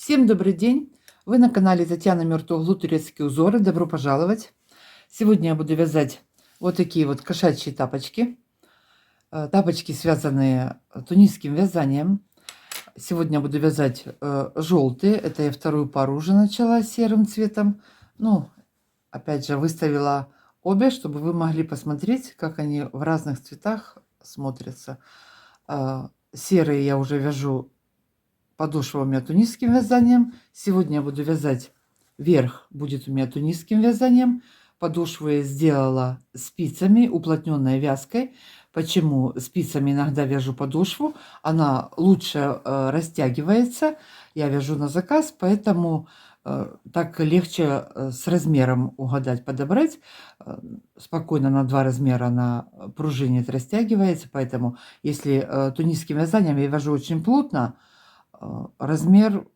Всем добрый день! Вы на канале Татьяна Мертвоглу турецкие узоры. Добро пожаловать! Сегодня я буду вязать вот такие вот кошачьи тапочки. Тапочки, связанные тунисским вязанием. Сегодня я буду вязать желтые. Это я вторую пару уже начала серым цветом. Ну, опять же, выставила обе, чтобы вы могли посмотреть, как они в разных цветах смотрятся. Серые я уже вяжу. Подошва у меня тунисским вязанием. Сегодня я буду вязать верх, будет у меня тунисским вязанием. Подошву я сделала спицами, уплотненной вязкой. Почему спицами иногда вяжу подошву? Она лучше растягивается. Я вяжу на заказ, поэтому так легче с размером угадать, подобрать. Спокойно на 2 размера она пружинит, растягивается. Поэтому если тунисским вязанием я вяжу очень плотно, размер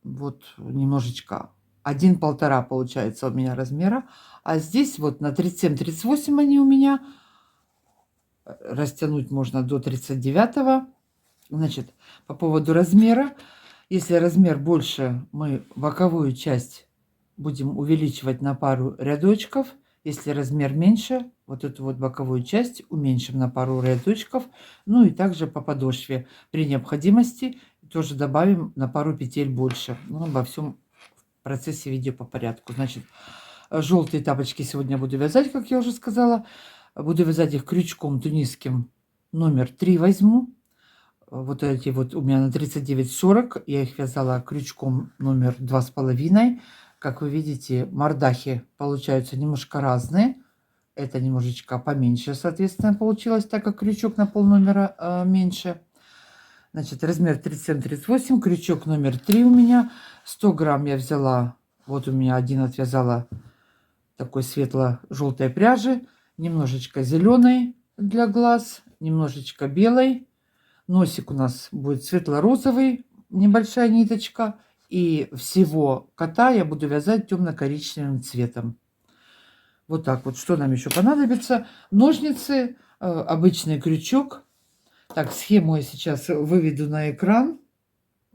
вот немножечко 1,5 получается у меня размера, а здесь вот на 37-38 они у меня, растянуть можно до 39. Значит, по поводу размера, если размер больше, мы боковую часть будем увеличивать на пару рядочков. Если размер меньше, вот эту вот боковую часть уменьшим на пару рядочков. Ну и также по подошве при необходимости тоже добавим на пару петель больше. Ну, обо всем в процессе видео по порядку. Значит, желтые тапочки сегодня буду вязать, как я уже сказала. Буду вязать их крючком тунисским номер 3 возьму. Вот эти вот у меня на 39-40. Я их вязала крючком номер 2,5. Как вы видите, мордахи получаются немножко разные. Это немножечко поменьше, соответственно, получилось, так как крючок на пол номера меньше. Значит, размер 37-38, крючок номер 3 у меня. 100 грамм я взяла, вот у меня один отвязала такой светло-желтой пряжи. Немножечко зеленой для глаз, немножечко белой. Носик у нас будет светло-розовый, небольшая ниточка. И всего кота я буду вязать темно-коричневым цветом. Вот так вот. Что нам еще понадобится? Ножницы, обычный крючок. Так, схему я сейчас выведу на экран.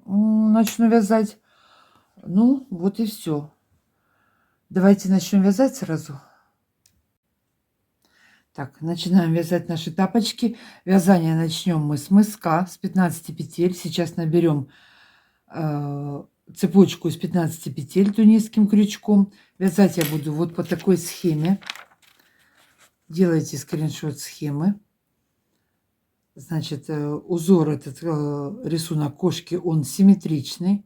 Начну вязать. Ну, вот и все. Давайте начнем вязать сразу. Так, начинаем вязать наши тапочки. Вязание начнем мы с мыска, с 15 петель. Сейчас наберем цепочку из 15 петель тунисским крючком. Вязать я буду вот по такой схеме. Делайте скриншот схемы. Значит, узор этот, рисунок кошки, он симметричный.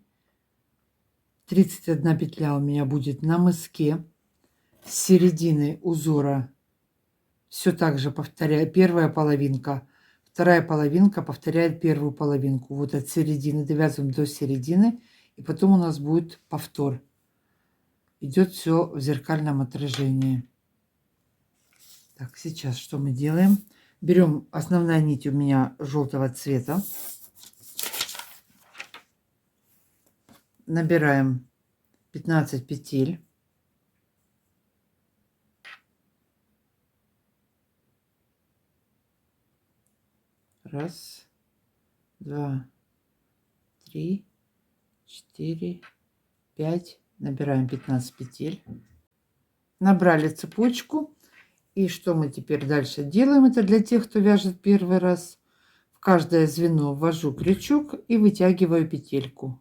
31 петля у меня будет на мыске. С середины узора все так же повторяю. Первая половинка, вторая половинка повторяет первую половинку. Вот от середины довязываем до середины. И потом у нас будет повтор. Идет все в зеркальном отражении. Так, сейчас что мы делаем? Берем, основная нить у меня желтого цвета. Набираем 15 петель. Раз, два, три, 4, 5. Набираем 15 петель. Набрали цепочку. И что мы теперь дальше делаем? Это для тех, кто вяжет первый раз. В каждое звено ввожу крючок и вытягиваю петельку.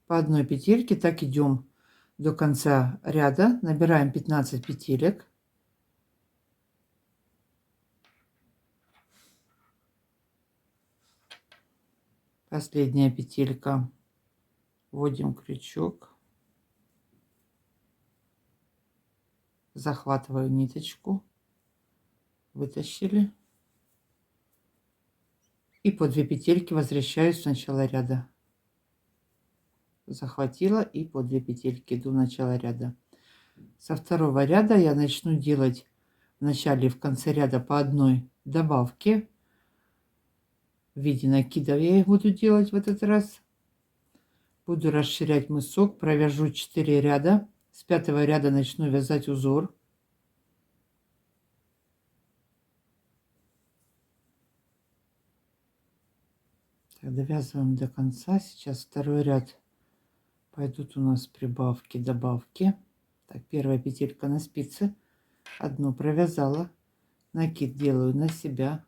По одной петельке так идем до конца ряда. Набираем 15 петелек. Последняя петелька. Вводим крючок. Захватываю ниточку. Вытащили. И по 2 петельки возвращаюсь в начало ряда. Захватила и по 2 петельки иду в начало ряда. Со второго ряда я начну делать в начале и в конце ряда по одной добавке. В виде накидов я их буду делать в этот раз. Буду расширять мысок, провяжу 4 ряда. С 5-го ряда начну вязать узор. Так, довязываем до конца. Сейчас второй ряд пойдут у нас прибавки, добавки. Так, первая петелька на спице, одну провязала, накид делаю на себя,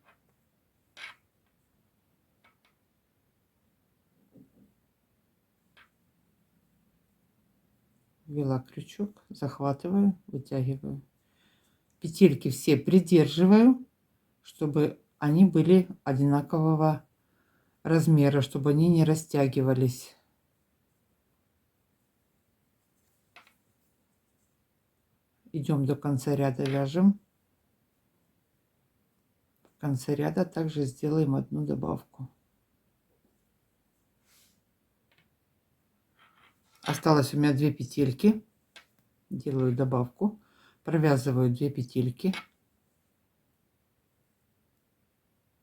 ввела крючок, захватываю, вытягиваю. Петельки все придерживаю, чтобы они были одинакового размера, чтобы они не растягивались. Идем до конца ряда, вяжем. В конце ряда также сделаем одну добавку. Осталось у меня 2 петельки. Делаю добавку, провязываю 2 петельки.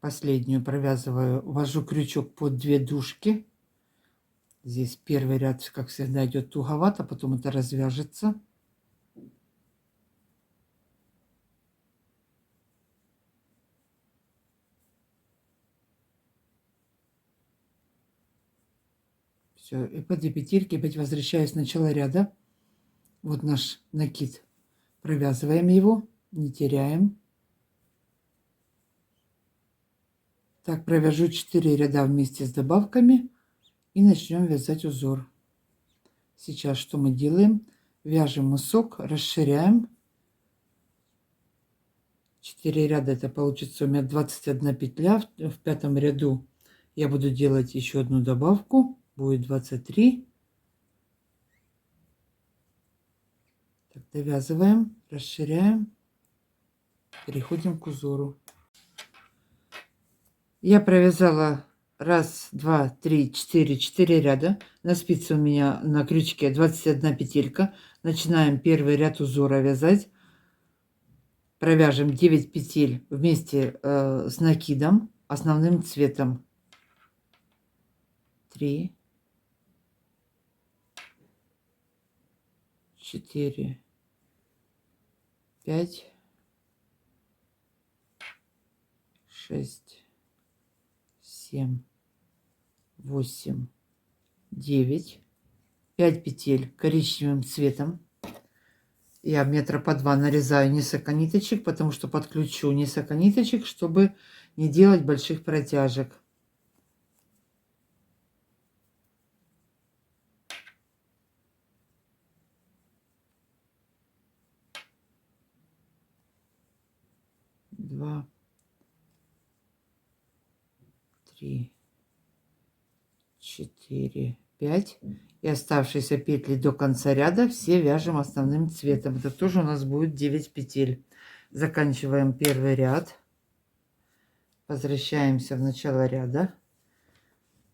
Последнюю провязываю, ввожу крючок под 2 дужки. Здесь первый ряд, как всегда, идет туговато, потом это развяжется. Все, и по 2 петельки опять возвращаюсь в начало ряда. Вот наш накид. Провязываем его, не теряем. Так, провяжу 4 ряда вместе с добавками и начнем вязать узор. Сейчас что мы делаем? Вяжем мысок, расширяем. 4 ряда, это получится у меня 21 петля. В 5-м ряду я буду делать еще одну добавку. Будет 23. Так, довязываем, расширяем. Переходим к узору. Я провязала 1, 2, 3, 4 ряда. На спице у меня на крючке 21 петелька. Начинаем первый ряд узора вязать. Провяжем 9 петель вместе с накидом основным цветом. 3, 4, 5, 6, 7, 8, 9, 5 петель коричневым цветом. Я метра по 2 нарезаю несколько ниточек, потому что подключу несколько ниточек, чтобы не делать больших протяжек. Два, 3, 4, 5. И оставшиеся петли до конца ряда все вяжем основным цветом. Это тоже у нас будет 9 петель. Заканчиваем первый ряд. Возвращаемся в начало ряда,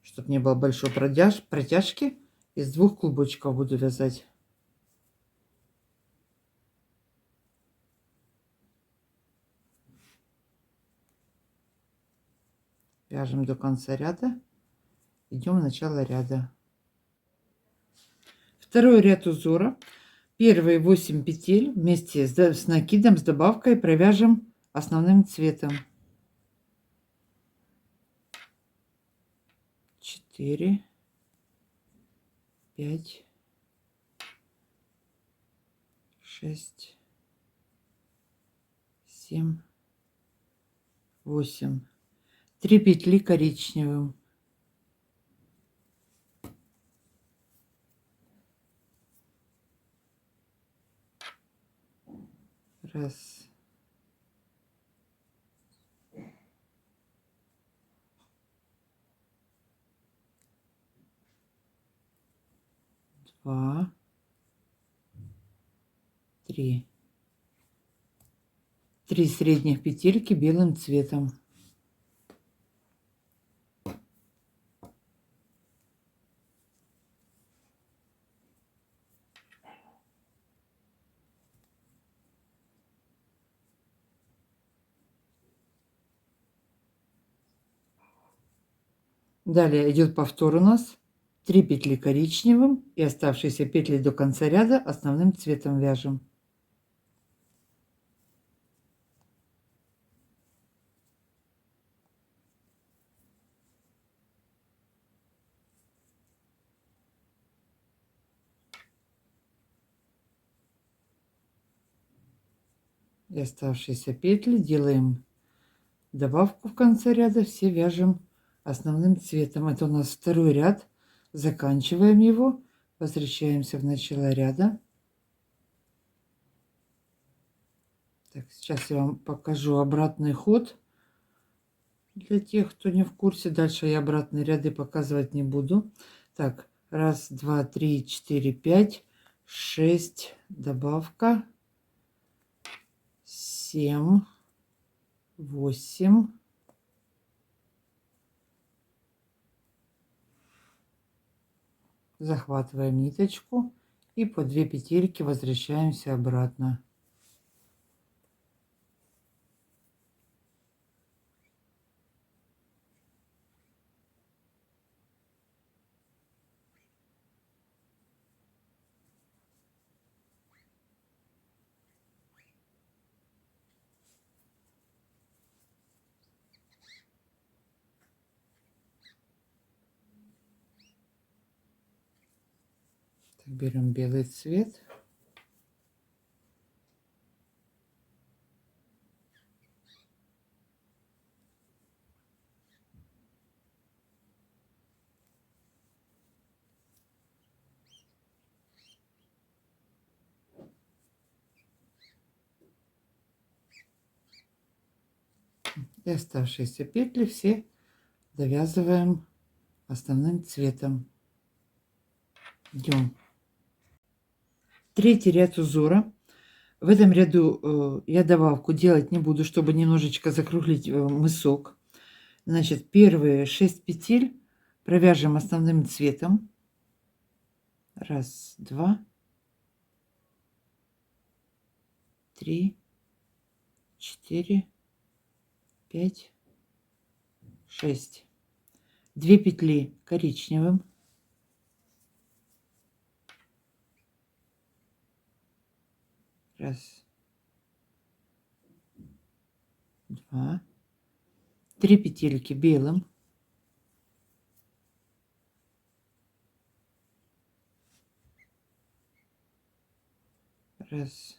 чтобы не было большой протяжки. Из 2 клубочков буду вязать. Вяжем до конца ряда. Идем в начало ряда. Второй ряд узора. Первые 8 петель вместе с накидом, с добавкой провяжем основным цветом. 4, 5, 6, 7, 8. 3 петли коричневым. Раз. Два. 3. 3 средних петельки белым цветом. Далее идет повтор у нас. 3 петли коричневым и оставшиеся петли до конца ряда основным цветом вяжем. И оставшиеся петли делаем добавку в конце ряда, все вяжем основным цветом. Это у нас второй ряд. Заканчиваем его, возвращаемся в начало ряда. Так, сейчас я вам покажу обратный ход. Для тех, кто не в курсе, дальше я обратные ряды показывать не буду. Так, раз, два, три, четыре, пять, шесть, добавка, 7, 8, захватываем ниточку и по 2 петельки возвращаемся обратно. Так, берем белый цвет. И оставшиеся петли все довязываем основным цветом. Идем. Третий ряд узора. В этом ряду я добавку делать не буду, чтобы немножечко закруглить мысок. Значит, первые 6 петель провяжем основным цветом. Раз, два, три, 4, 5, 6. 2 петли коричневым. Раз, два, 3 петельки белым. Раз,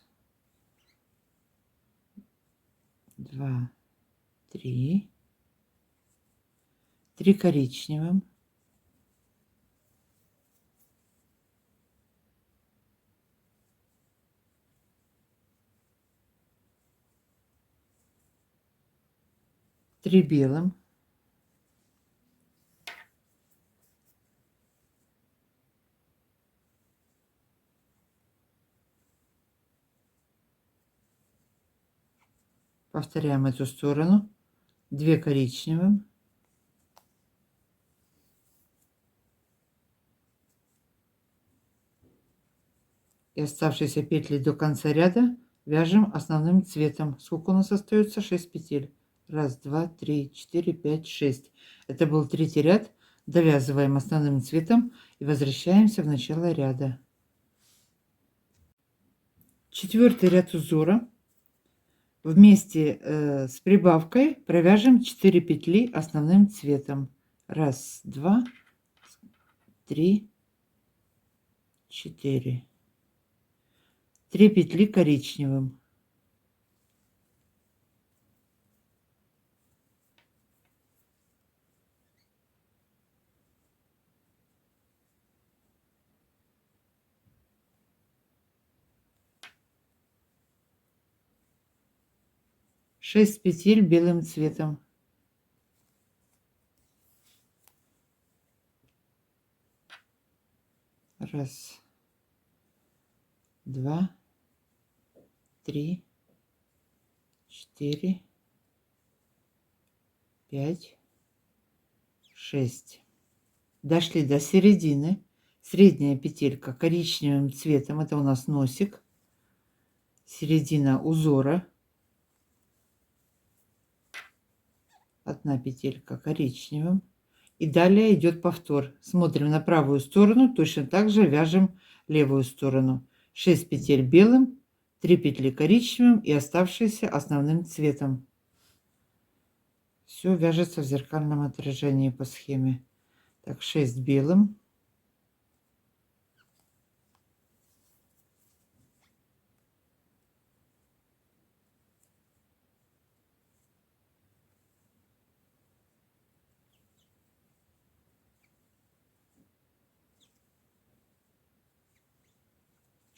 два, 3. 3 коричневым. Три белым. Повторяем эту сторону. 2 коричневым. И оставшиеся петли до конца ряда вяжем основным цветом. Сколько у нас остается? 6 петель. Раз, два, три, 4, 5, 6. Это был третий ряд. Довязываем основным цветом и возвращаемся в начало ряда. Четвертый ряд узора. Вместе с прибавкой провяжем 4 петли основным цветом. Раз, два, 3, 4. 3 петли коричневым. Шесть петель белым цветом. Раз, два, 3, 4, 5, 6. Дошли до середины. Средняя петелька коричневым цветом. Это у нас носик. Середина узора. Одна петелька коричневым. И далее идет повтор. Смотрим на правую сторону. Точно так же вяжем левую сторону. 6 петель белым, 3 петли коричневым и оставшиеся основным цветом. Все вяжется в зеркальном отражении по схеме. Так, 6 белым.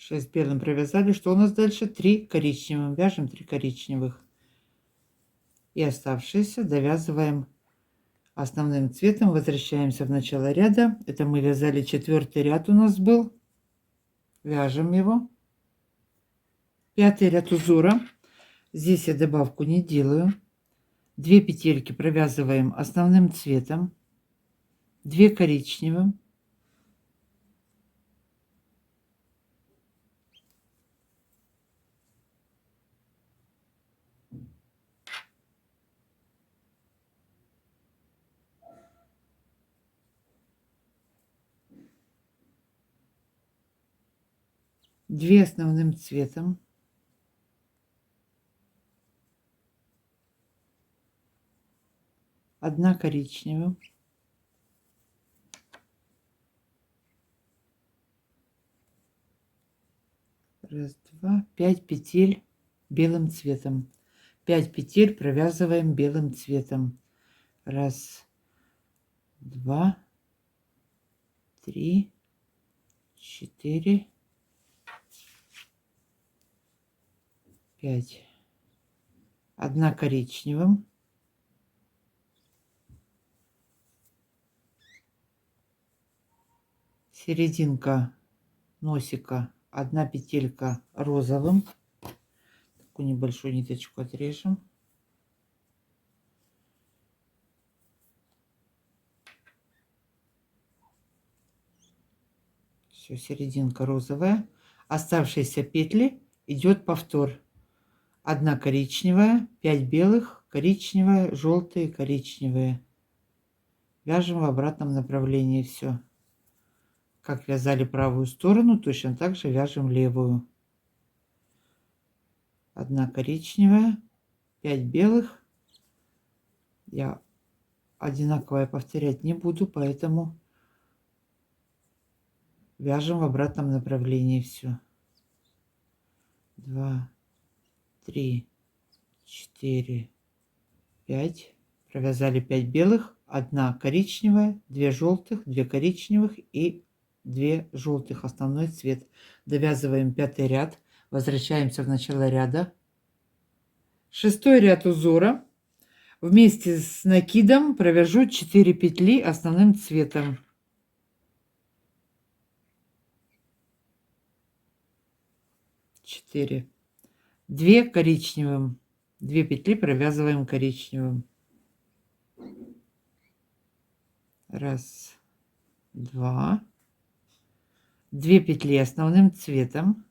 6 белым провязали. Что у нас дальше? 3 коричневым. Вяжем 3 коричневых. И оставшиеся довязываем основным цветом. Возвращаемся в начало ряда. Это мы вязали 4-й ряд у нас был. Вяжем его. 5-й ряд узора. Здесь я добавку не делаю. 2 петельки провязываем основным цветом. 2 коричневым. Две основным цветом. Одна коричневым. Раз, два, 5 петель белым цветом. 5 петель провязываем белым цветом. Раз, два, три, 4, 5. Одна коричневым. Серединка носика, одна петелька розовым. Такую небольшую ниточку отрежем. Все, серединка розовая. Оставшиеся петли идет повтор. Одна коричневая, 5 белых, коричневая, желтые, коричневые. Вяжем в обратном направлении все. Как вязали правую сторону, точно так же вяжем левую. Одна коричневая, 5 белых. Я одинаковое повторять не буду, поэтому вяжем в обратном направлении все. 2, 3, 4, 5. Провязали 5 белых, одна коричневая, 2 желтых, 2 коричневых и 2 желтых, основной цвет. Довязываем 5-й ряд, возвращаемся в начало ряда. 6-й ряд узора. Вместе с накидом провяжу 4 петли основным цветом. 4. 2 коричневым. 2 петли провязываем коричневым. Раз, два. 2 петли основным цветом.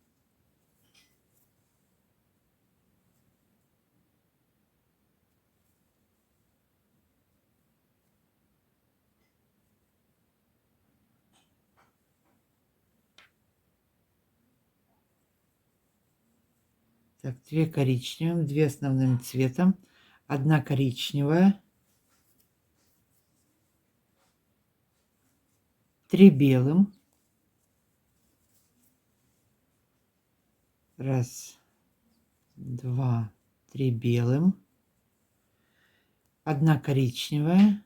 Так, 2 коричневым, 2 основным цветом, одна коричневая, 3 белым. Раз, два, 3 белым, одна коричневая,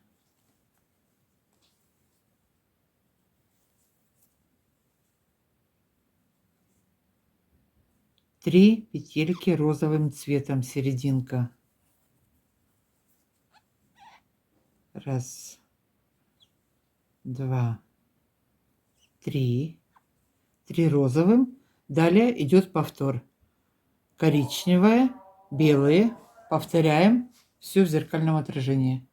3 петельки розовым цветом, серединка. Раз, два, 3. 3 розовым. Далее идет повтор. Коричневая, белые. Повторяем все в зеркальном отражении.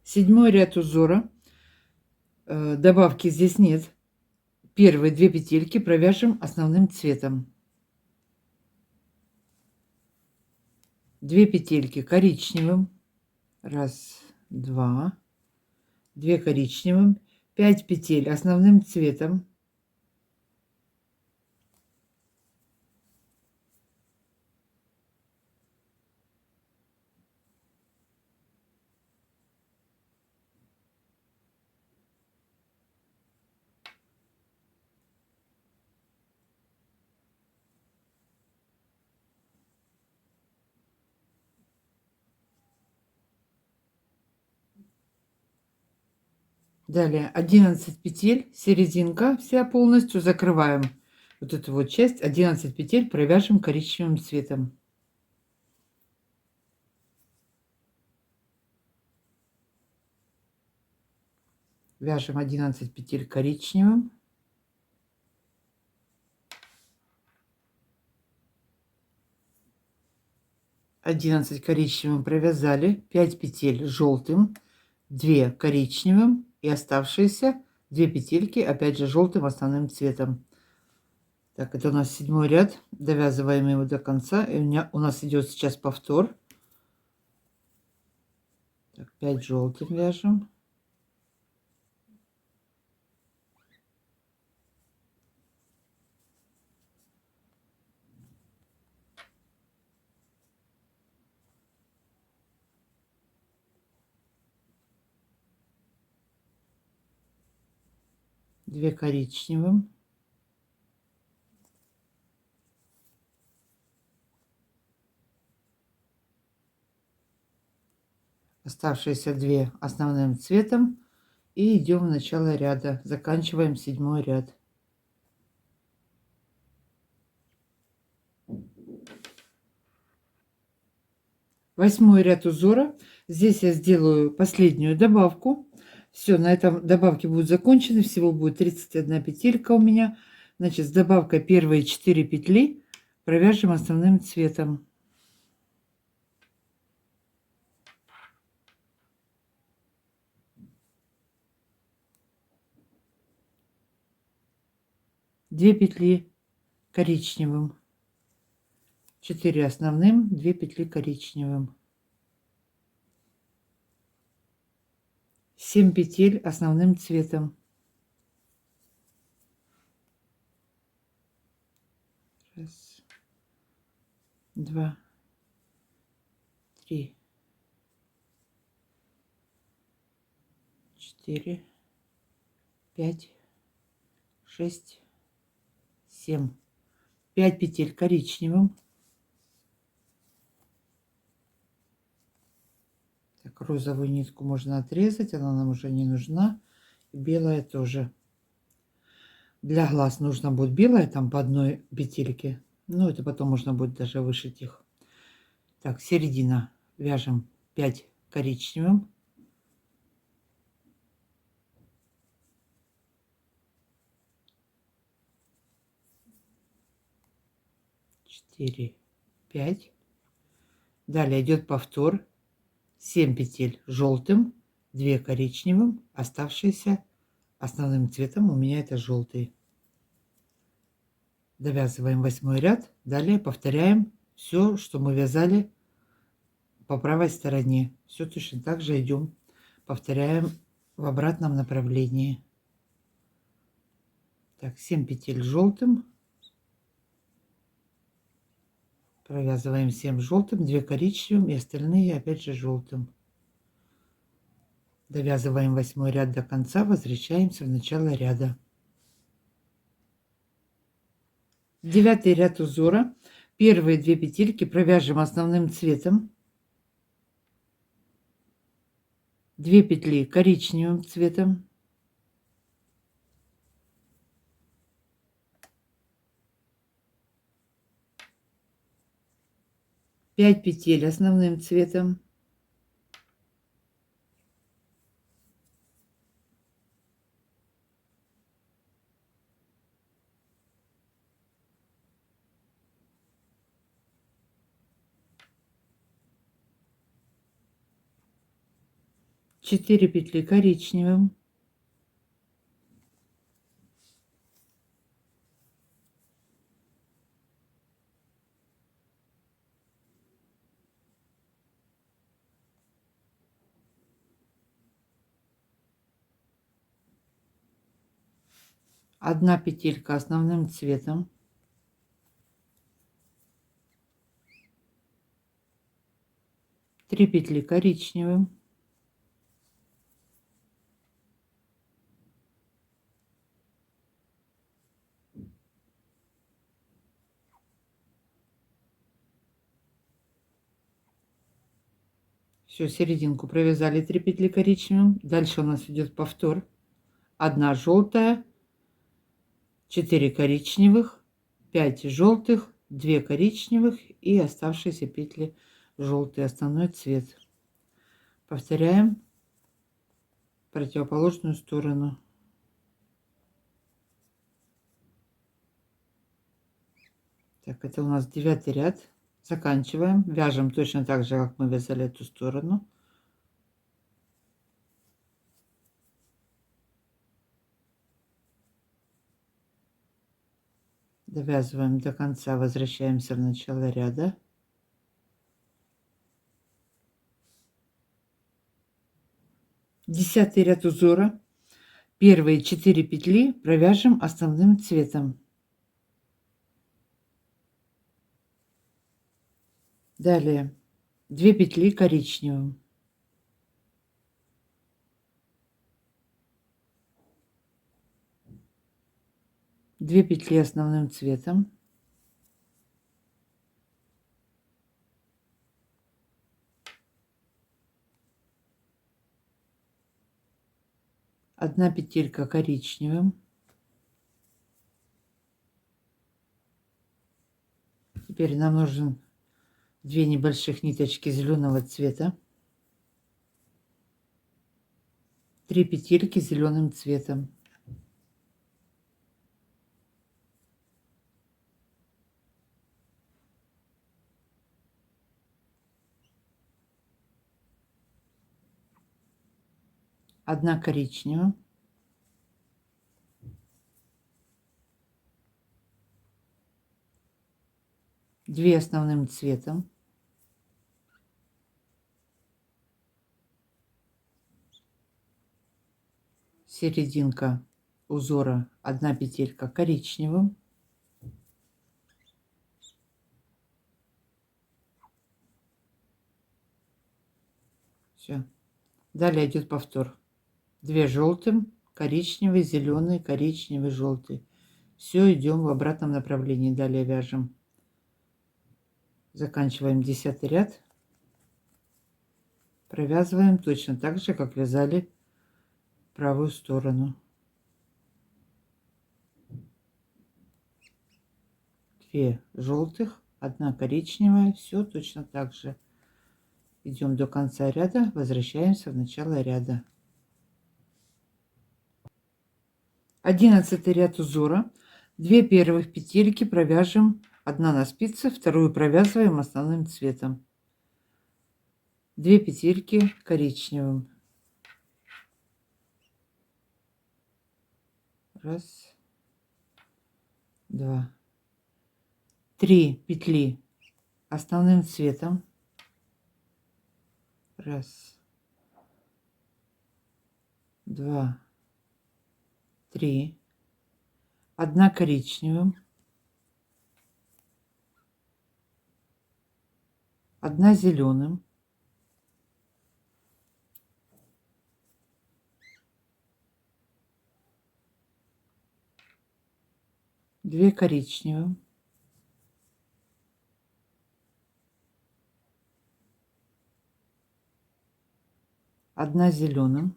7-й ряд узора. Добавки здесь нет. Первые 2 петельки провяжем основным цветом. 2 петельки коричневым. Раз, два. 2 коричневым. 5 петель основным цветом. Далее 11 петель, серединка вся полностью закрываем. Вот эту вот часть 11 петель провяжем коричневым цветом. Вяжем 11 петель коричневым. Одиннадцать коричневым провязали, 5 петель желтым, 2 коричневым и оставшиеся 2 петельки опять же желтым основным цветом. Так, это у нас 7 ряд, довязываем его до конца, и у нас идет сейчас повтор. Так, 5 желтым вяжем. Две коричневым. Оставшиеся 2 основным цветом. И идем в начало ряда. Заканчиваем 7 ряд. Восьмой ряд узора. Здесь я сделаю последнюю добавку. Все, на этом добавки будут закончены. Всего будет 31 петелька у меня. Значит, с добавкой первые 4 петли провяжем основным цветом. Две петли коричневым, 4 основным, 2 петли коричневым, 7 петель основным цветом, раз, два, три, 4, 5, 6, 7, 5 петель коричневым. Так, розовую нитку можно отрезать, она нам уже не нужна. И белая тоже. Для глаз нужно будет белая, там по одной петельке. Ну, это потом можно будет даже вышить их. Так, середина. Вяжем 5 коричневым. Четыре, 5. Далее идет повтор. 7 петель желтым, 2 коричневым, оставшиеся основным цветом у меня это желтый. Довязываем 8 ряд. Далее повторяем все, что мы вязали по правой стороне. Все точно так же идем, повторяем в обратном направлении. Так, 7 петель желтым. Провязываем 7 желтым, 2 коричневым и остальные опять же желтым. Довязываем 8 ряд до конца, возвращаемся в начало ряда. 9 ряд узора. Первые 2 петельки провяжем основным цветом. 2 петли коричневым цветом. 5 петель основным цветом. Четыре петли коричневым. Одна петелька основным цветом. Три петли коричневым. Все, серединку провязали 3 петли коричневым. Дальше у нас идет повтор. Одна желтая, 4 коричневых, 5 желтых, 2 коричневых и оставшиеся петли желтый, основной цвет. Повторяем противоположную сторону. Так, это у нас 9 ряд. Заканчиваем. Вяжем точно так же, как мы вязали эту сторону. Довязываем до конца, возвращаемся в начало ряда. Десятый ряд узора. Первые 4 петли провяжем основным цветом. Далее 2 петли коричневым. 2 петли основным цветом. Одна петелька коричневым. Теперь нам нужен 2 небольших ниточки зеленого цвета. 3 петельки зеленым цветом. Одна коричневая. 2 основным цветом. Серединка узора, 1 петелька коричневым. Все. Далее идет повтор. 2 желтым, коричневый, зеленый, коричневый, желтый. Все, идем в обратном направлении. Далее вяжем. Заканчиваем 10 ряд. Провязываем точно так же, как вязали правую сторону. 2 желтых, 1 коричневая. Все точно так же. Идем до конца ряда, возвращаемся в начало ряда. 11 ряд узора. 2 первых петельки провяжем, 1 на спице, вторую провязываем основным цветом. 2 петельки коричневым. Раз, 2, 3 петли основным цветом. Раз, 2, 3. 1 коричневым. 1 зеленым. 2 коричневым. 1 зеленым.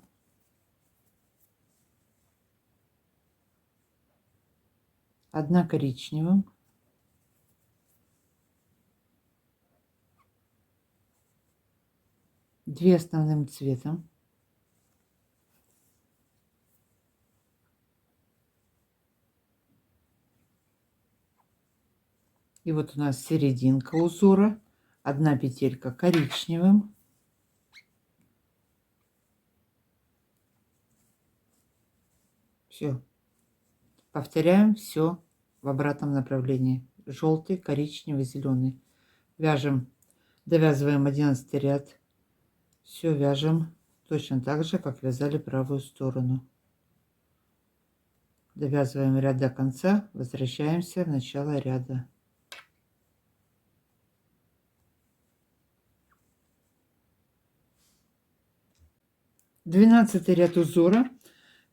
1 коричневым. 2 основным цветом. И вот у нас серединка узора. 1 петелька коричневым. Все. Повторяем все в обратном направлении. Желтый, коричневый, зеленый. Вяжем, довязываем 11 ряд. Все вяжем точно так же, как вязали правую сторону. Довязываем ряд до конца, возвращаемся в начало ряда. Двенадцатый ряд узора.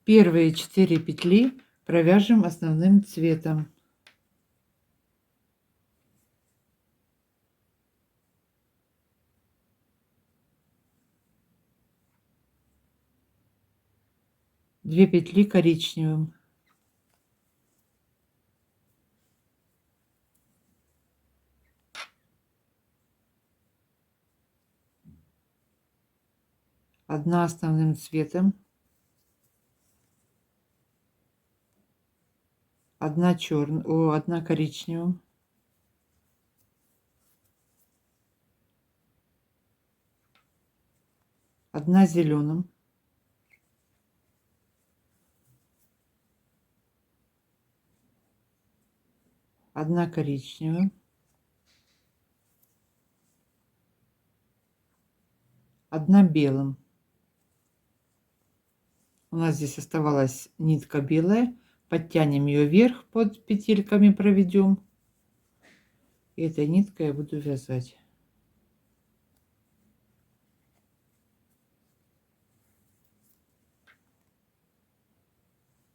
Первые 4 петли провяжем основным цветом. Две петли коричневым. одна основным цветом, одна черным, одна коричневым, одна зеленым, одна коричневым, одна белым. У нас здесь оставалась нитка белая. Подтянем ее вверх, под петельками проведем. И этой ниткой я буду вязать.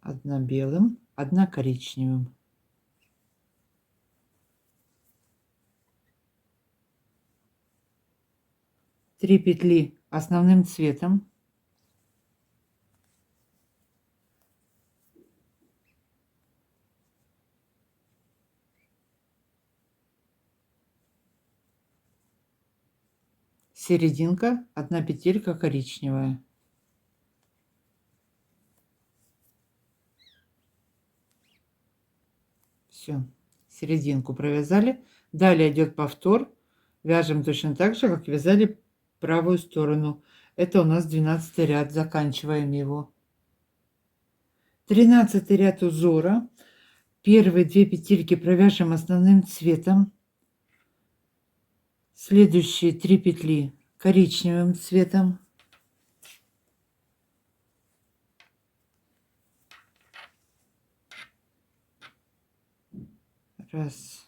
Одна белым, одна коричневым. Три петли основным цветом. Серединка, одна петелька коричневая. Все, серединку провязали. Далее идет повтор. Вяжем точно так же, как вязали правую сторону. Это у нас 12 ряд. Заканчиваем его. 13 ряд узора. Первые 2 петельки провяжем основным цветом. Следующие 3 петли коричневым цветом. Раз,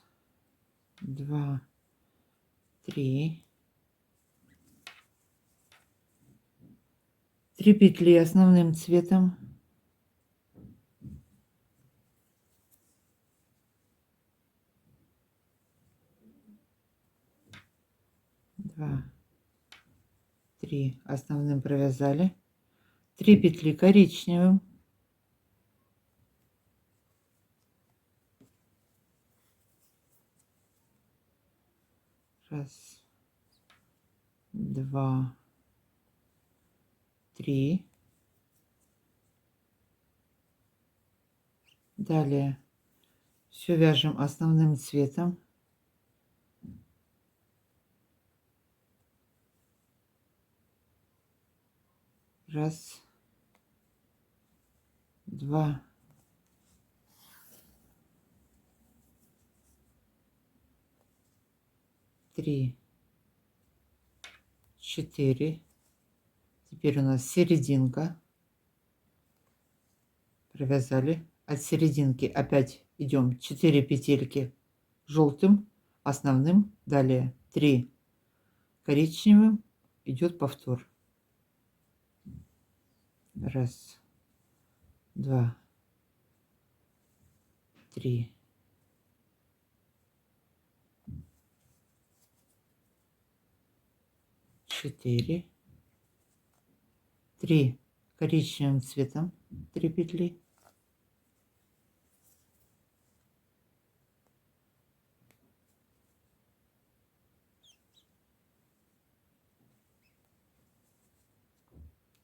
два, три. 3 петли основным цветом. Два, три основным провязали. 3 петли коричневым. Раз, два, три. Далее все вяжем основным цветом. Раз, два, три, четыре. Теперь у нас серединка. Провязали. От серединки опять идем 4 петельки желтым основным. Далее 3 коричневым. Идет повтор. Раз, два, три, четыре. 3 коричневым цветом, 3 петли.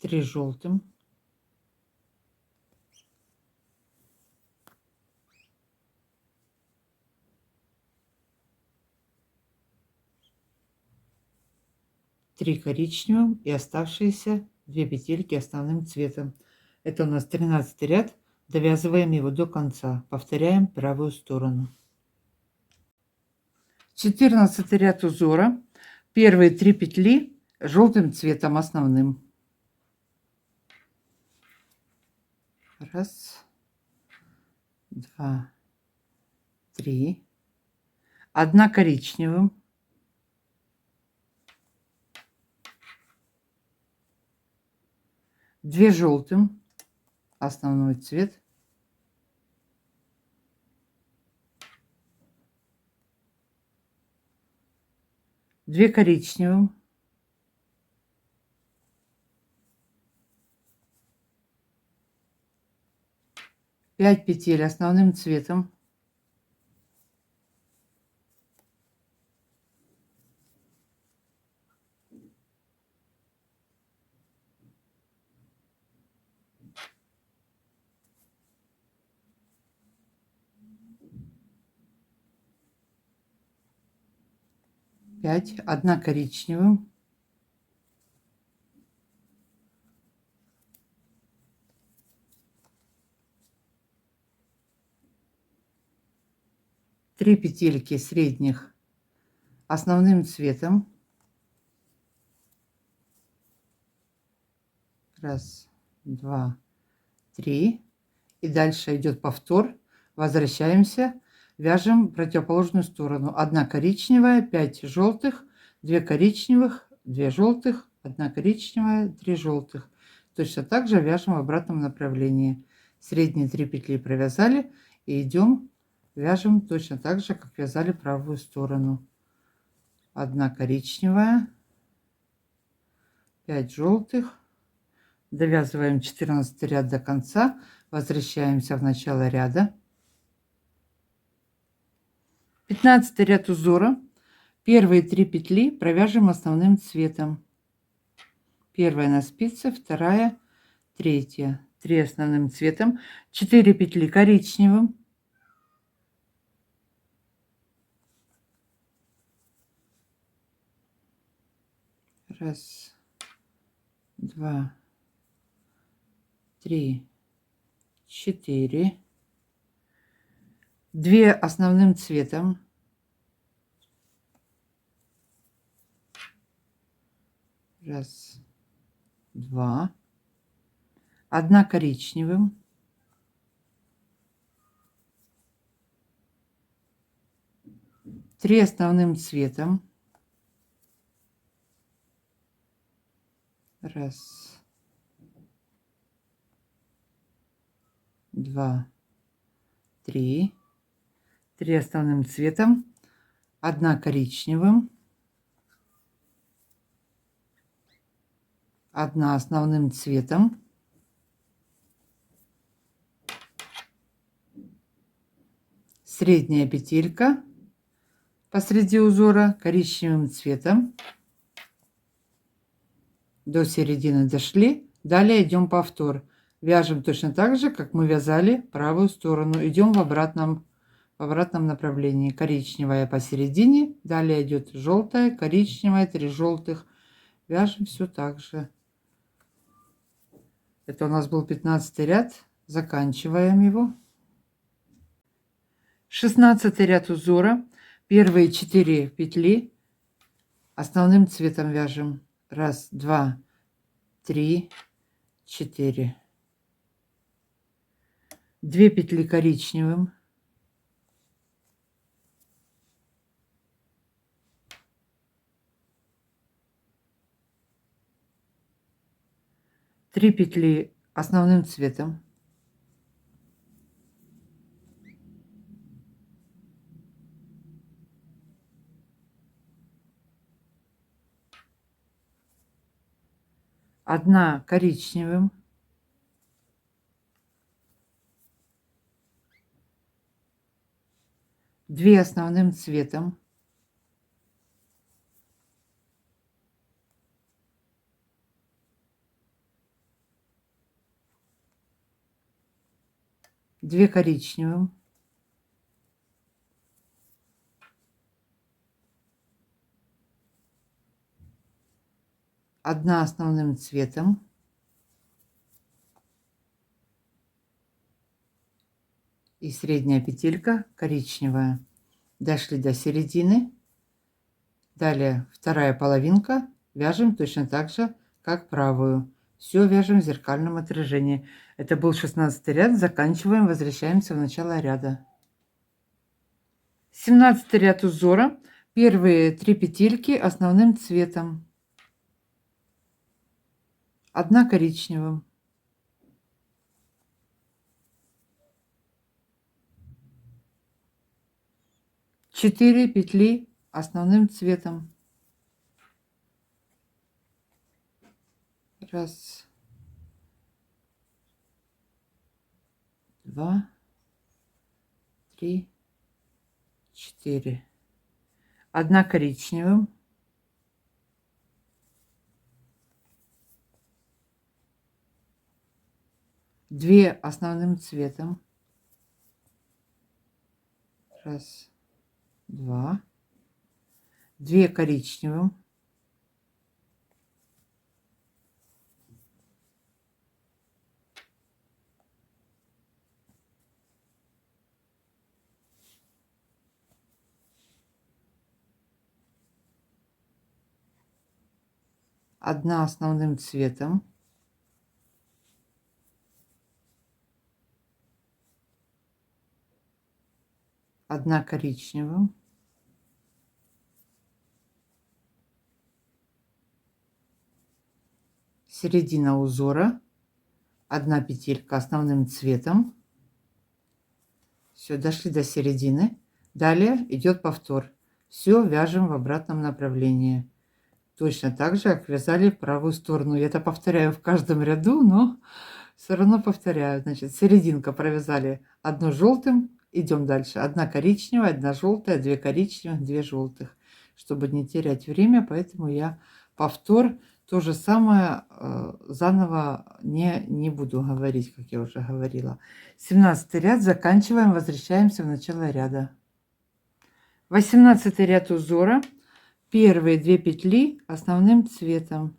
Три желтым. Три коричневым и оставшиеся 2 петельки основным цветом. Это у нас 13 ряд. Довязываем его до конца. Повторяем правую сторону. 14 ряд узора. Первые 3 петли желтым цветом основным. Раз, два, три. Одна коричневым. Две желтым. Основной цвет. Две коричневым. Пять петель основным цветом. 5, 1 коричневым, 3 петельки средних основным цветом. Раз, два, три. И дальше идет повтор. Возвращаемся, вяжем в противоположную сторону. 1 коричневая, 5 желтых, 2 коричневых, 2 желтых, 1 коричневая, 3 желтых. Точно так же вяжем в обратном направлении. Средние 3 петли провязали и идем, вяжем точно так же, как вязали правую сторону. 1 коричневая, 5 желтых. Довязываем 14 ряд до конца, возвращаемся в начало ряда. 15 ряд узора. Первые 3 петли провяжем основным цветом. Первая на спице, вторая, третья. 3 основным цветом, 4 петли коричневым, раз, два, 3, 4, 2 основным цветом, раз, два, 1 коричневым, 3 основным цветом, раз, два, 3, 3 основным цветом, 1 коричневым, 1 основным цветом, средняя петелька посреди узора коричневым цветом. До середины дошли, далее идем повтор. Вяжем точно так же, как мы вязали правую сторону. Идем в обратном направлении. Коричневая посередине, далее идет желтая, коричневая, 3 желтых. Вяжем все так же. Это у нас был 15 ряд. Заканчиваем его. 16 ряд узора. Первые 4 петли основным цветом вяжем. Раз, два, 3, 4. 2 петли коричневым, 3 петли основным цветом, 1 коричневым, 2 основным цветом, 2 коричневым, 1 основным цветом, и средняя петелька коричневая. Дошли до середины. Далее вторая половинка вяжем точно так же, как правую. Все вяжем в зеркальном отражении. Это был 16 ряд. Заканчиваем, возвращаемся в начало ряда. 17 ряд узора. Первые 3 петельки основным цветом, 1 коричневым, 4 петли основным цветом, раз, два, 3, 4, 1 коричневым, 2 основным цветом, раз, два, 2 коричневым, 1 основным цветом, 1 коричневым, середина узора, 1 петелька основным цветом. Все, дошли до середины. Далее идет повтор. Все вяжем в обратном направлении. Точно так же, как вязали в правую сторону. Я это повторяю в каждом ряду, но все равно повторяю. Значит, серединка провязали 1 желтым, идем дальше. 1 коричневая, 1 желтая, 2 коричневых, 2 желтых. Чтобы не терять время, поэтому я повтор. То же самое заново не буду говорить, как я уже говорила. 17 ряд заканчиваем, возвращаемся в начало ряда. 18 ряд узора. Первые 2 петли основным цветом,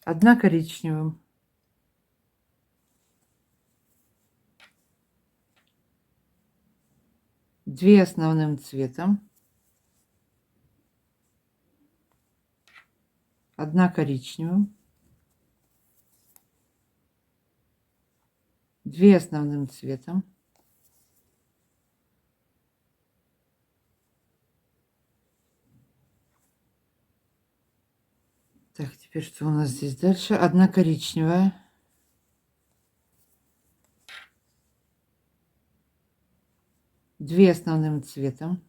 1 коричневым, 2 основным цветом, 1 коричневым, 2 основным цветом, 2 теперь что у нас здесь дальше? 1 коричневая, 2 основным цветом,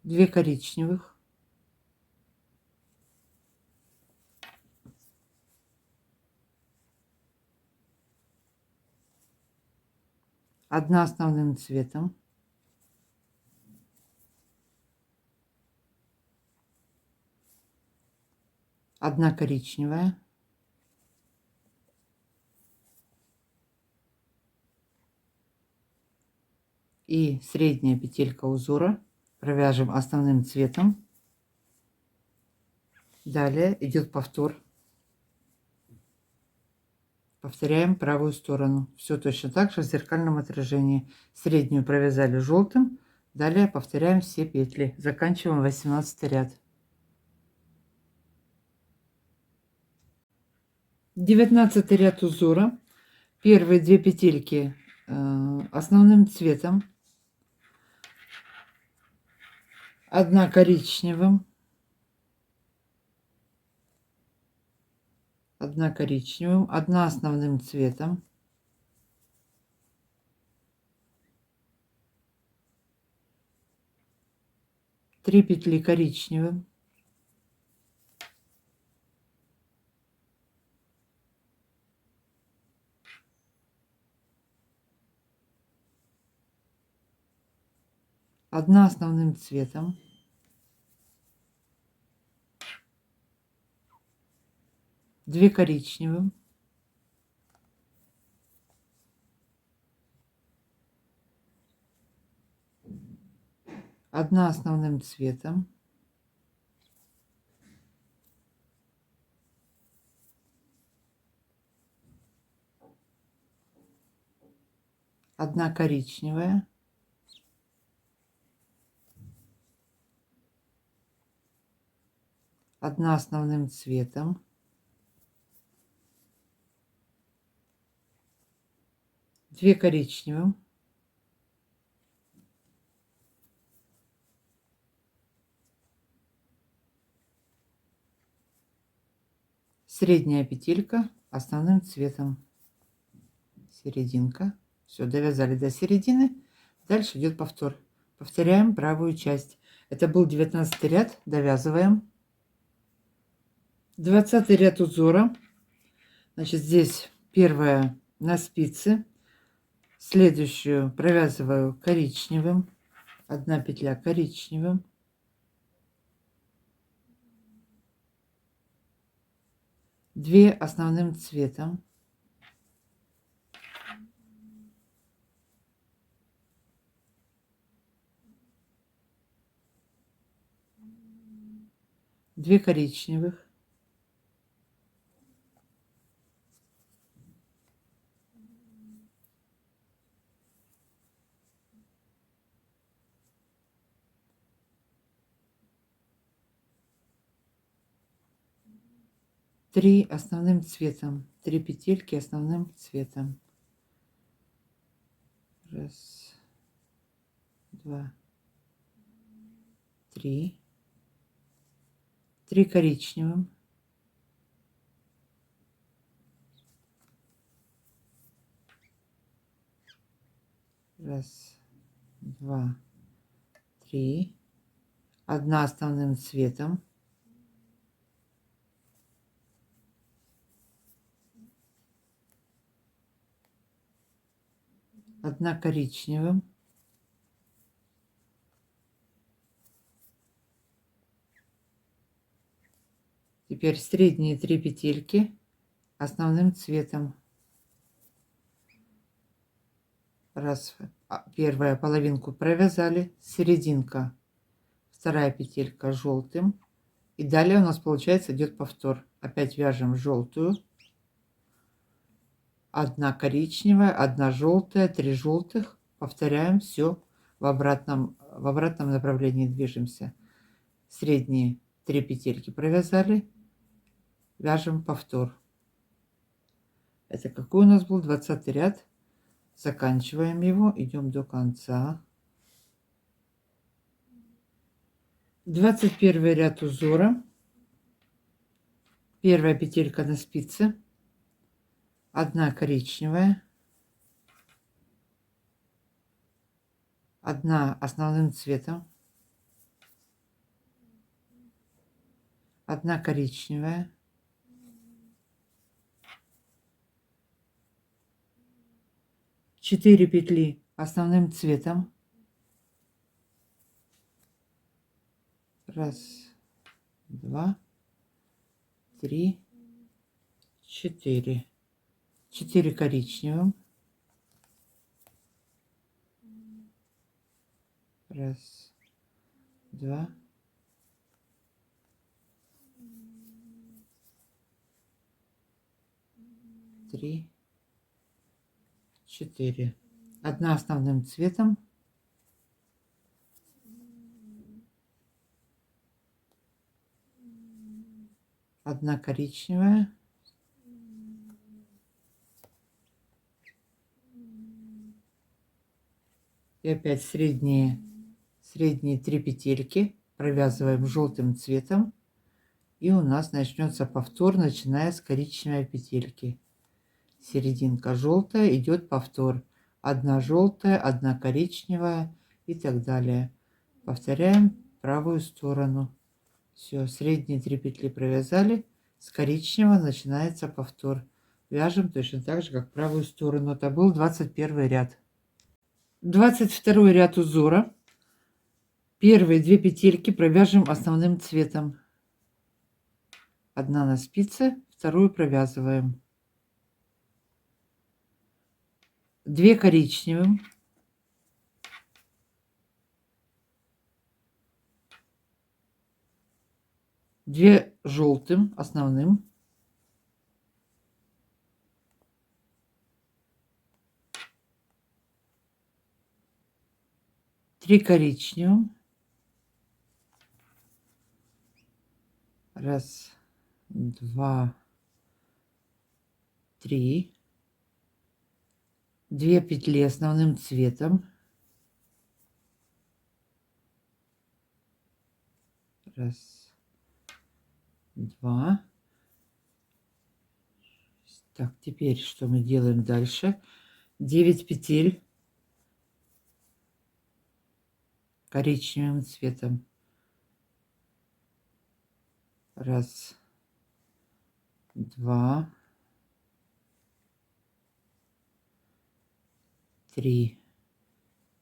2 коричневых, 1 основным цветом, 1 коричневая, и средняя петелька узора провяжем основным цветом. Далее идет повтор. Повторяем правую сторону. Все точно так же в зеркальном отражении. Среднюю провязали желтым. Далее повторяем все петли. Заканчиваем 18 ряд. 19 ряд узора. Первые 2 петельки основным цветом, 1 коричневым, 1 коричневым, 1 основным цветом, 3 петли коричневым, 1 основным цветом, 2 коричневым, 1 основным цветом, 1 коричневая, 1 основным цветом, 2 коричневым, 1 петелька основным цветом, серединка. Все, довязали до середины. Дальше идет повтор. Повторяем правую часть. Это был 19 ряд, довязываем. 20 ряд узора. Значит, здесь первая на спице, следующую провязываю коричневым, 1 петля коричневым, 2 основным цветом, 2 коричневых, 3 основным цветом, 3 петельки основным цветом. Раз, два, три. 3 коричневым. Раз, два, три. 1 основным цветом. 1 коричневым. Теперь средние 3 петельки основным цветом. Раз, первая половинку провязали, серединка, вторая петелька желтым. И далее у нас получается идет повтор. Опять вяжем желтую. 1 коричневая, 1 желтая, 3 желтых. Повторяем все в обратном направлении движемся. Средние 3 петельки провязали, вяжем повтор. Это какой у нас был 20 ряд. Заканчиваем его, идем до конца. 21 ряд узора. Первая петелька на спице, 1 коричневая, 1 основным цветом, 1 коричневая, 4 петли основным цветом. Раз, два, три, 4. 4 коричневым. Раз, два, три, 4. 1 основным цветом. 1 коричневая. И опять средние 3 петельки провязываем желтым цветом. И у нас начнется повтор, начиная с коричневой петельки. Серединка желтая, идет повтор. 1 желтая, 1 коричневая и так далее. Повторяем правую сторону. Все, средние 3 петли провязали. С коричневого начинается повтор. Вяжем точно так же, как правую сторону. Это был 21 ряд. 22 ряд узора. Первые 2 петельки провяжем основным цветом. 1 на спице, вторую провязываем. 2 коричневым. 2 желтым основным. 3 коричневым. Раз, два, три. 2 петли основным цветом. Раз, два. Так, теперь что мы делаем дальше? 9 петель коричневым цветом. Раз, два, три,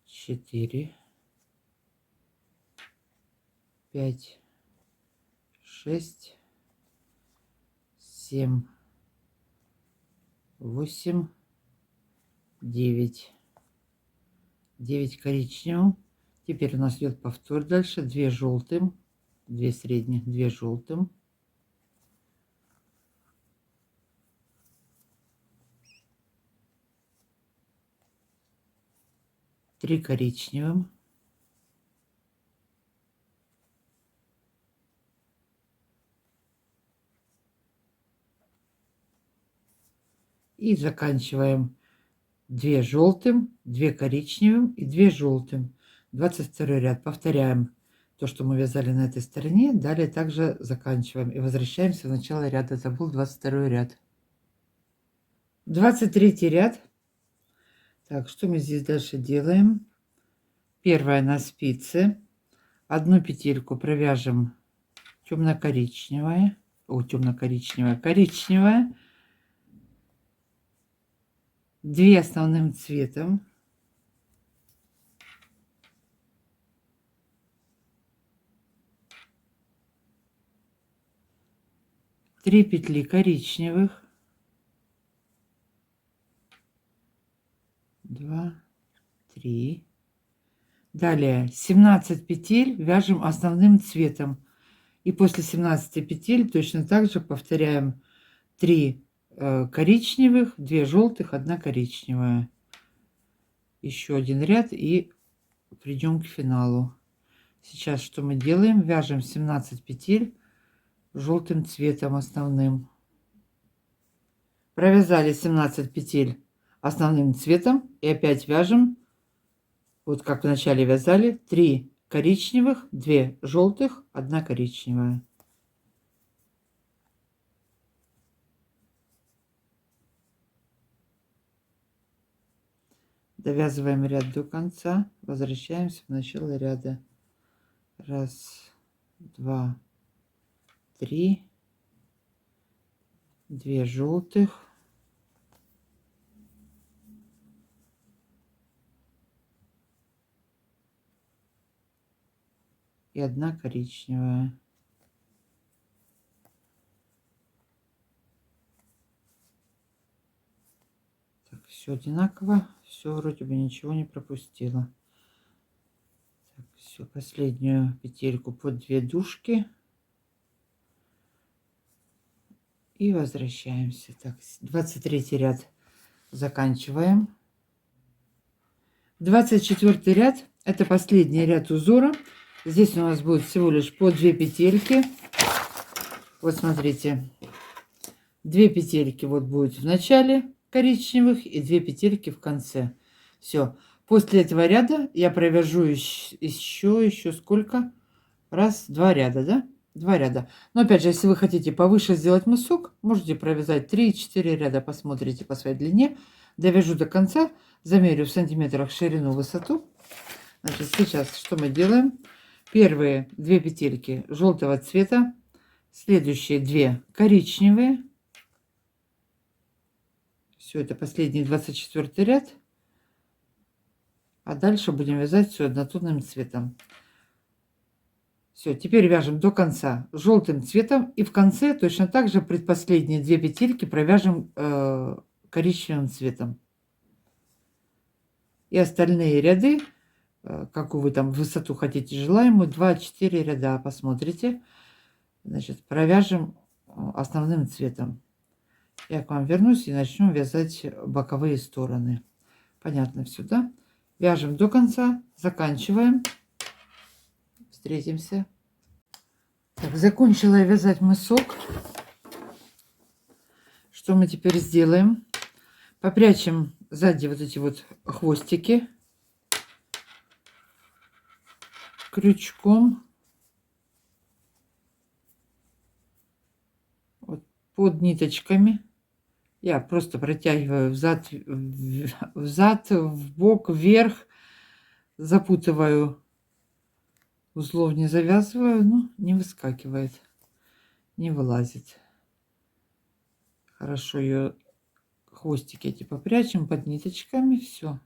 4, 5, 6, 7, 8, 9. 9 коричневым. Теперь у нас идет повтор дальше. 2 желтым, 2 средних, 2 желтым. 3 коричневым. И заканчиваем 2 желтым, 2 коричневым и 2 желтым. 22 ряд. Повторяем то, что мы вязали на этой стороне. Далее также заканчиваем. И возвращаемся в начало ряда. Это был 22 ряд. 23 ряд. Так, что мы здесь дальше делаем? Первая на спице. Одну петельку провяжем темно-коричневая. О, темно-коричневая, коричневая. 2 основным цветом. Три петли коричневых. 2, 3. Далее 17 петель вяжем основным цветом. И после 17 петель точно так же повторяем 3 коричневых, 2 желтых, 1 коричневая. Еще один ряд и придем к финалу. Сейчас что мы делаем? Вяжем 17 петель желтым цветом основным. Провязали 17 петель основным цветом и опять вяжем, вот как в начале вязали, 3 коричневых, 2 желтых, 1 коричневая. Довязываем ряд до конца, возвращаемся в начало ряда. 1, 2, 3, 2 желтых, 1 коричневая. Так, все одинаково, все вроде бы ничего не пропустила. Так, все, последнюю петельку под 2 дужки и возвращаемся. Так, 23 ряд заканчиваем. 24 ряд это последний ряд узора. Здесь у нас будет всего лишь по 2 петельки. Вот смотрите, 2 петельки вот будет в начале коричневых и 2 петельки в конце. Все. После этого ряда я провяжу еще сколько? Раз, 2 ряда, да? 2 ряда. Но опять же, если вы хотите повыше сделать мысок, можете провязать 3-4 ряда. Посмотрите по своей длине. Довяжу до конца, замерю в сантиметрах ширину, высоту. Значит, сейчас что мы делаем? Первые 2 петельки желтого цвета, следующие 2 коричневые. Все, это последний 24 ряд. А дальше будем вязать все однотонным цветом. Все, теперь вяжем до конца желтым цветом. И в конце точно так же предпоследние 2 петельки провяжем коричневым цветом. И остальные ряды, какую вы там высоту хотите желаемую, 2-4 ряда, посмотрите. Значит, провяжем основным цветом. Я к вам вернусь и начнем вязать боковые стороны. Понятно все, да? Вяжем до конца, заканчиваем. Встретимся. Так, закончила я вязать мысок. Что мы теперь сделаем? Попрячем сзади вот эти вот хвостики крючком вот под ниточками. Я просто протягиваю взад, в бок, вверх, запутываю, узлов не завязываю, но не выскакивает, не вылазит. Хорошо ее хвостики эти попрячем под ниточками, все.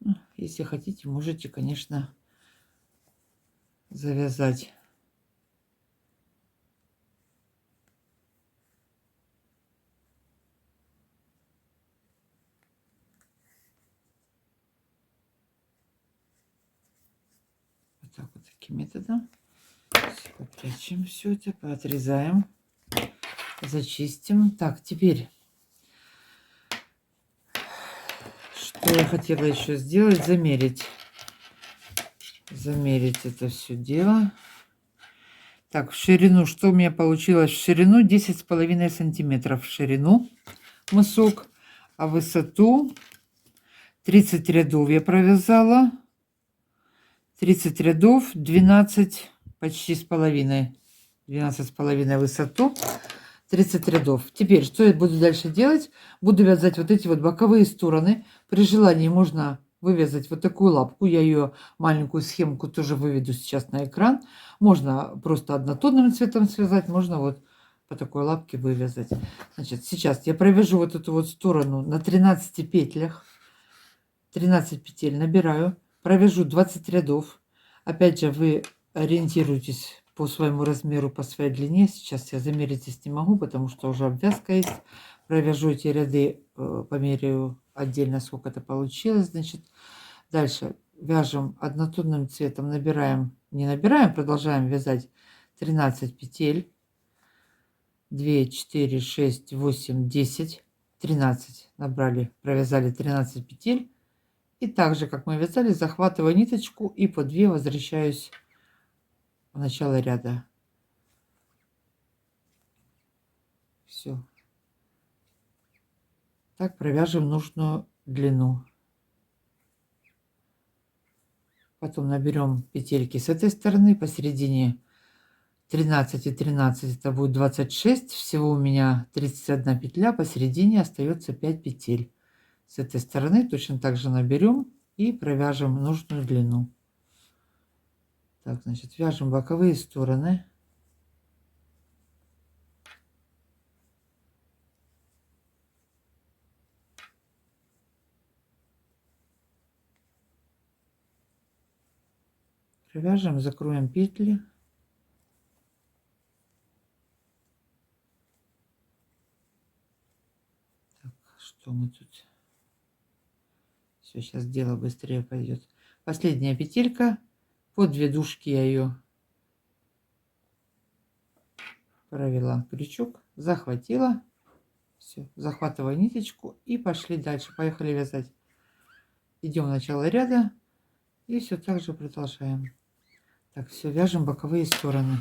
Ну, если хотите, можете, конечно, завязать. так вот таким методом. Попрячем все это, поотрезаем, зачистим. Так, теперь, что я хотела еще сделать, замерить это все дело. Так, в ширину, что у меня получилось? В ширину 10,5 сантиметров в ширину мысок, а высоту 30 рядов я провязала. 30 рядов, 12 почти с половиной. 12,5 высоту, 30 рядов. Теперь, что я буду дальше делать? Буду вязать вот эти вот боковые стороны. При желании можно вывязать вот такую лапку. Я ее маленькую схемку тоже выведу сейчас на экран. Можно просто однотонным цветом связать, можно вот по такой лапке вывязать. Значит, сейчас я провяжу вот эту вот сторону на 13 петлях. 13 петель набираю, провяжу 20 рядов. Опять же, вы ориентируйтесь по своему размеру, по своей длине. Сейчас я замерить здесь не могу, потому что уже обвязка есть. Провяжу эти ряды, померяю отдельно, сколько это получилось. Значит, дальше вяжем однотонным цветом, набираем, не набираем, продолжаем вязать 13 петель. 2, 4, 6, 8, 10, 13 набрали, провязали 13 петель. И так же, как мы вязали, захватываю ниточку и по 2 возвращаюсь в начало ряда. Все. Так провяжем нужную длину. Потом наберем петельки с этой стороны, посередине 13 и 13, это будет 26. Всего у меня 31 петля, посередине остается 5 петель. С этой стороны точно так же наберем и провяжем нужную длину. Так, значит, вяжем боковые стороны. Провяжем, закроем петли. Так, что мы тут? Все, сейчас дело быстрее пойдет. Последняя петелька. По 2 дужки я ее провела крючок, захватила. Все, захватываю ниточку и пошли дальше. Поехали вязать. Идем в начало ряда и все так же продолжаем. Так, все, вяжем боковые стороны.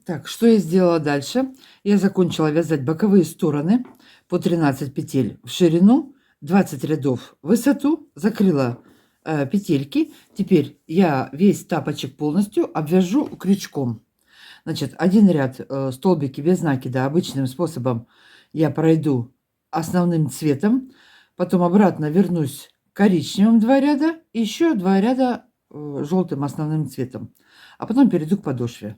Так, что я сделала дальше? Я закончила вязать боковые стороны по 13 петель в ширину, 20 рядов в высоту, закрыла петельки. Теперь я весь тапочек полностью обвяжу крючком. Значит, один ряд столбики без накида обычным способом я пройду основным цветом, потом обратно вернусь коричневым 2 ряда, еще 2 ряда желтым основным цветом, а потом перейду к подошве.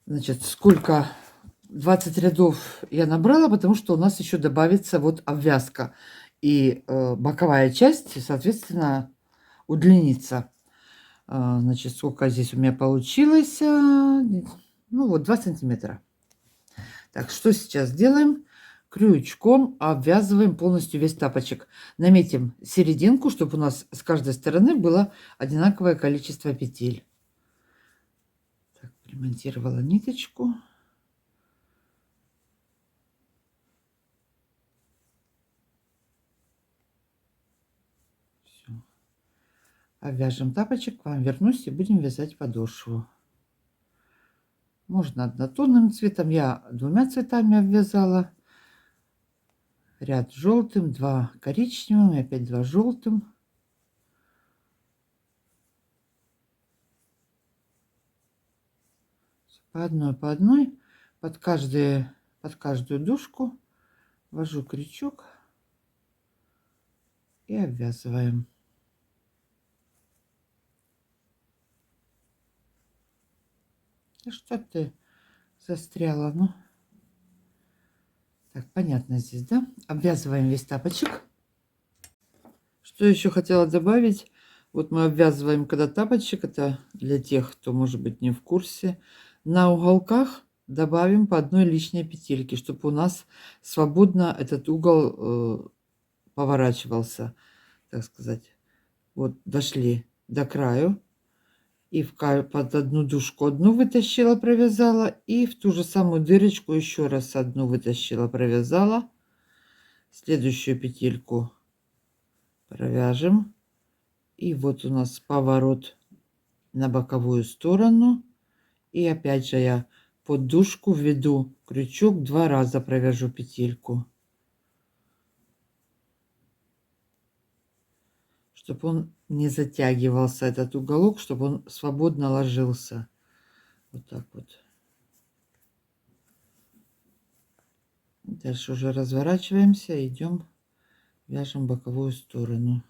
Значит, сколько 20 рядов я набрала, потому что у нас еще добавится вот обвязка. И боковая часть, соответственно, удлинится. Значит, сколько здесь у меня получилось? Ну, вот 2 сантиметра. Так, что сейчас делаем? Крючком обвязываем полностью весь тапочек. Наметим серединку, чтобы у нас с каждой стороны было одинаковое количество петель. Так, примонтировала ниточку. Все. Обвяжем тапочек, к вам вернусь и будем вязать подошву. Можно однотонным цветом. Я 2 цветами обвязала. Ряд желтым, 2 коричневым и опять 2 желтым. По одной, под каждую дужку ввожу крючок и обвязываем. Да что ты застряла, ну? Так, понятно здесь, да? Обвязываем весь тапочек. Что еще хотела добавить? Вот мы обвязываем, когда тапочек, это для тех, кто, может быть, не в курсе. На уголках добавим по одной лишней петельке, чтобы у нас свободно этот угол поворачивался, так сказать. Вот дошли до краю. И под одну дужку одну вытащила, провязала. И в ту же самую дырочку еще раз одну вытащила, провязала. Следующую петельку провяжем. И вот у нас поворот на боковую сторону. И опять же я под дужку введу крючок, 2 раза провяжу петельку, чтобы он не затягивался, этот уголок, чтобы он свободно ложился. Вот так вот. Дальше уже разворачиваемся, идем, вяжем боковую сторону.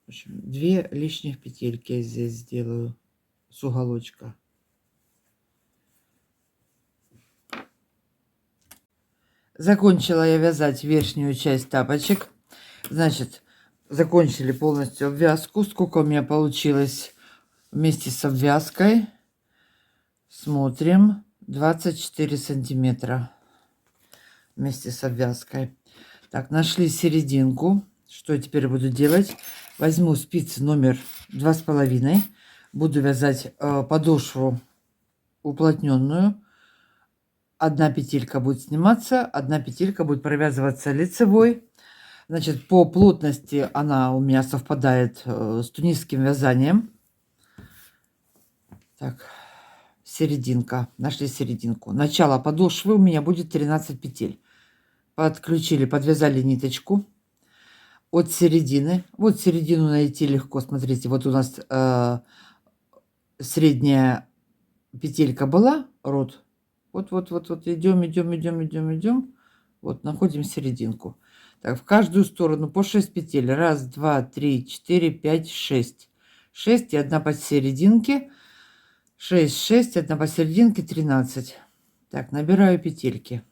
В общем, 2 лишних петельки я здесь сделаю с уголочка. Закончила я вязать верхнюю часть тапочек. Значит, закончили полностью обвязку. Сколько у меня получилось вместе с обвязкой? Смотрим. 24 сантиметра вместе с обвязкой. Так, нашли серединку. Что я теперь буду делать? Возьму спицы номер 2,5. Буду вязать подошву уплотненную. Одна петелька будет сниматься, одна петелька будет провязываться лицевой. Значит, по плотности она у меня совпадает с тунисским вязанием. Так, серединка. Нашли серединку. Начало подошвы у меня будет 13 петель. Подключили, подвязали ниточку от середины. Вот середину найти легко. Смотрите, вот у нас средняя петелька была, рот. Вот, идем. Вот, находим серединку. Так, в каждую сторону по 6 петель. 1, 2, 3, 4, 5, 6. 6 и одна посерединке. 6, 6, одна посерединке, 13. Так, набираю петельки.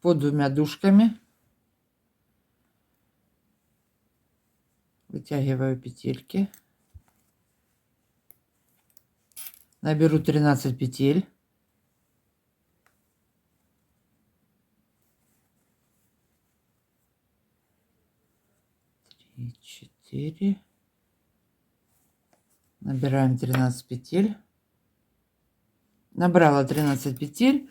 Под 2 дужками. Вытягиваю петельки. Наберу 13 петель. 3, 4. Набираем 13 петель. Набрала 13 петель.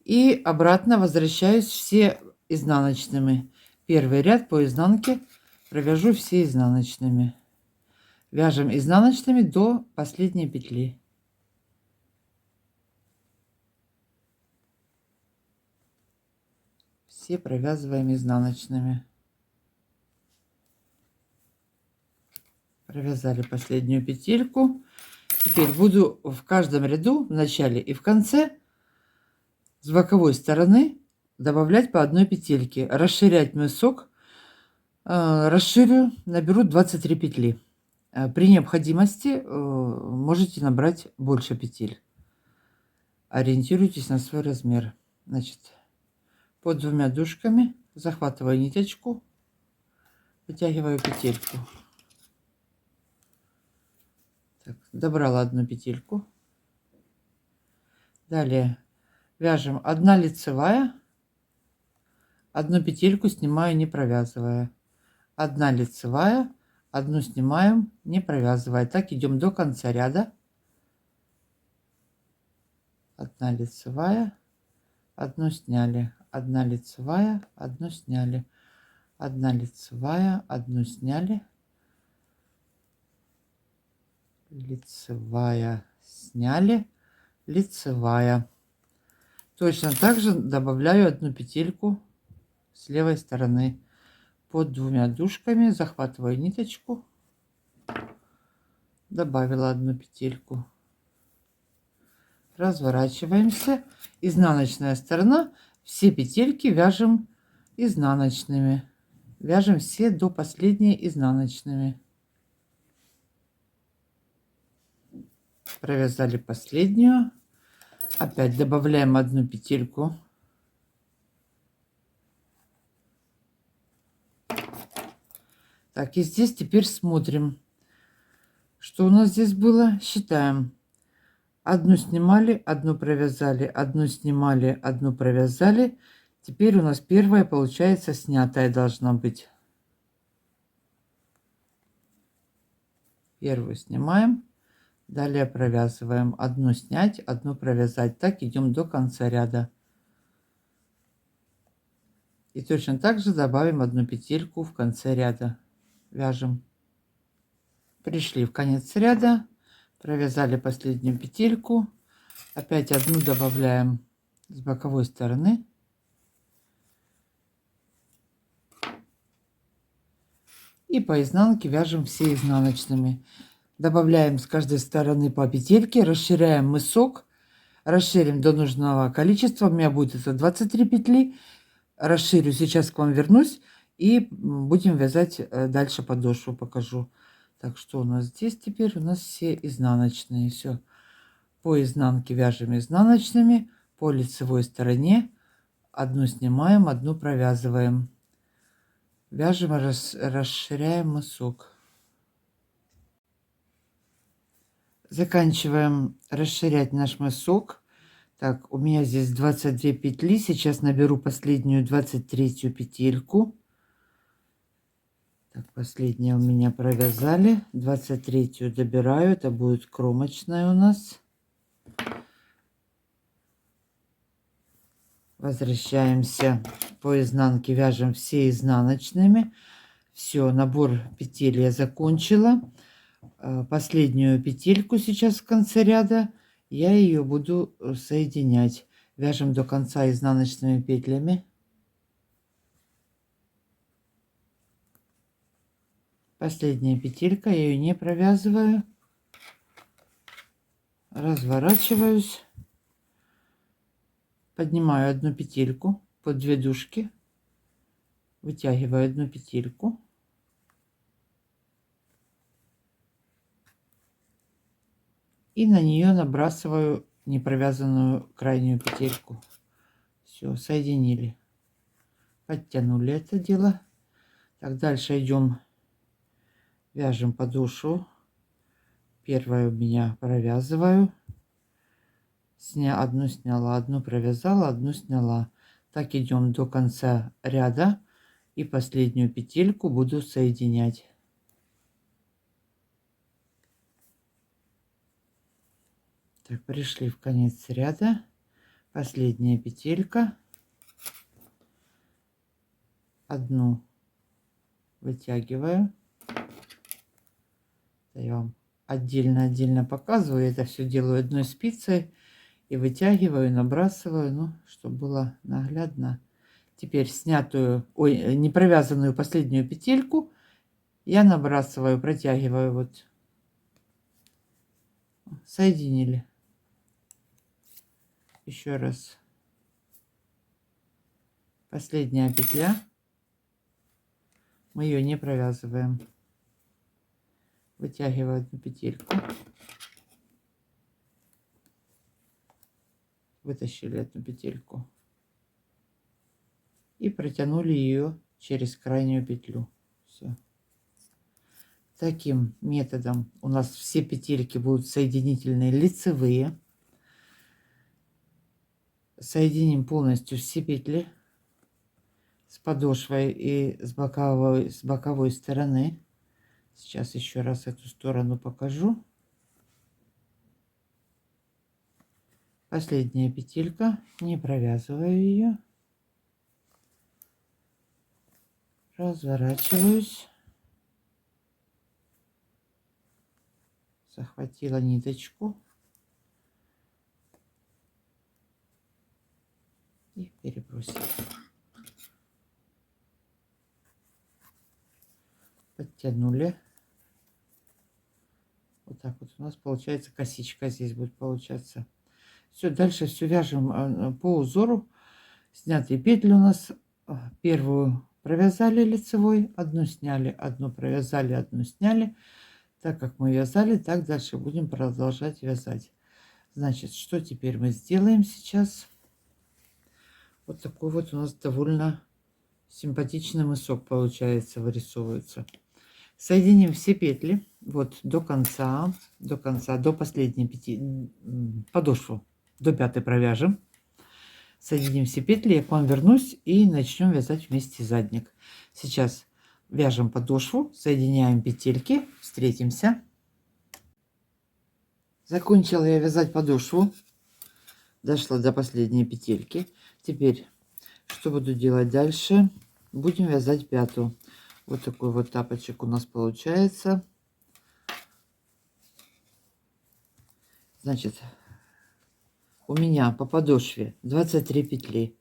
И обратно возвращаюсь все изнаночными. Первый ряд по изнанке провяжу все изнаночными. Вяжем изнаночными до последней петли. Все провязываем изнаночными. Провязали последнюю петельку. Теперь буду в каждом ряду, в начале и в конце, с боковой стороны добавлять по одной петельке. Расширять мысок. Расширю, наберу 23 петли. При необходимости можете набрать больше петель. Ориентируйтесь на свой размер. Значит, под 2 дужками захватываю ниточку, вытягиваю петельку. Так, добрала одну петельку. Далее вяжем 1 лицевая, 1 петельку снимаю, не провязывая. 1 лицевая, 1 снимаем, не провязывая. Так идем до конца ряда. 1 лицевая, 1 сняли, 1 лицевая, 1 сняли, 1 лицевая, 1 сняли, лицевая, сняли, лицевая. Точно так же добавляю 1 петельку с левой стороны. Под 2 дужками захватываю ниточку, добавила 1 петельку. Разворачиваемся. Изнаночная сторона. Все петельки вяжем изнаночными. Вяжем все до последней изнаночными. Провязали последнюю. Опять добавляем 1 петельку. Так, и здесь теперь смотрим, что у нас здесь было. Считаем. Одну снимали, одну провязали, одну снимали, одну провязали. Теперь у нас первая, получается, снятая должна быть. Первую снимаем, далее провязываем. Одну снять, одну провязать. Так идем до конца ряда. И точно так же добавим одну петельку в конце ряда. Вяжем. Пришли в конец ряда, провязали последнюю петельку. Опять одну добавляем с боковой стороны. И по изнанке вяжем все изнаночными. Добавляем с каждой стороны по петельке, расширяем мысок. Расширим до нужного количества. У меня будет это 23 петли. Расширю, сейчас к вам вернусь. И будем вязать дальше подошву, покажу. Так, что у нас здесь теперь? У нас все изнаночные. Все. По изнанке вяжем изнаночными. По лицевой стороне одну снимаем, одну провязываем. Вяжем, расширяем мысок. Заканчиваем расширять наш мысок. Так, у меня здесь 22 петли. Сейчас наберу последнюю 23 петельку. Так, последняя у меня провязали. 23 добираю. Это будет кромочная у нас. Возвращаемся по изнанке. Вяжем все изнаночными. Все, набор петель я закончила. Последнюю петельку сейчас в конце ряда я ее буду соединять. Вяжем до конца изнаночными петлями. Последняя петелька, я ее не провязываю. Разворачиваюсь, поднимаю одну петельку под две дужки, вытягиваю одну петельку. И на нее набрасываю непровязанную крайнюю петельку. Все, соединили. Подтянули это дело. Так, дальше идем, вяжем подошву. Первая у меня провязываю. Одну сняла, одну провязала, одну сняла. Так идем до конца ряда. И последнюю петельку буду соединять. Так, пришли в конец ряда. Последняя петелька. Одну вытягиваю. Это я вам отдельно показываю. Это все делаю одной спицей. И вытягиваю, набрасываю, ну, чтобы было наглядно. Теперь снятую, не провязанную последнюю петельку я набрасываю, протягиваю вот. Соединили. Еще раз. Последняя петля. Мы ее не провязываем. Вытягиваю одну петельку. Вытащили одну петельку. И протянули ее через крайнюю петлю. Все. Таким методом у нас все петельки будут соединительные лицевые. Соединим полностью все петли с подошвой и с боковой стороны. Сейчас еще раз эту сторону покажу. Последняя петелька, не провязываю ее. Разворачиваюсь. Захватила ниточку. И перебросила. Подтянули. Вот так вот у нас получается косичка здесь будет получаться. Все, дальше все вяжем по узору. Снятые петли у нас. Первую провязали лицевой, одну сняли, одну провязали, одну сняли. Так как мы вязали, так дальше будем продолжать вязать. Значит, что теперь мы сделаем сейчас? Вот такой вот у нас довольно симпатичный мысок получается, вырисовывается. Соединим все петли вот до конца, до последней подошву, до 5 провяжем. Соединим все петли, я к вам вернусь и начнем вязать вместе задник. Сейчас вяжем подошву, соединяем петельки, встретимся. Закончила я вязать подошву, дошла до последней петельки. Теперь, что буду делать дальше? Будем вязать пятую. Вот такой вот тапочек у нас получается. Значит, у меня по подошве 23 петли.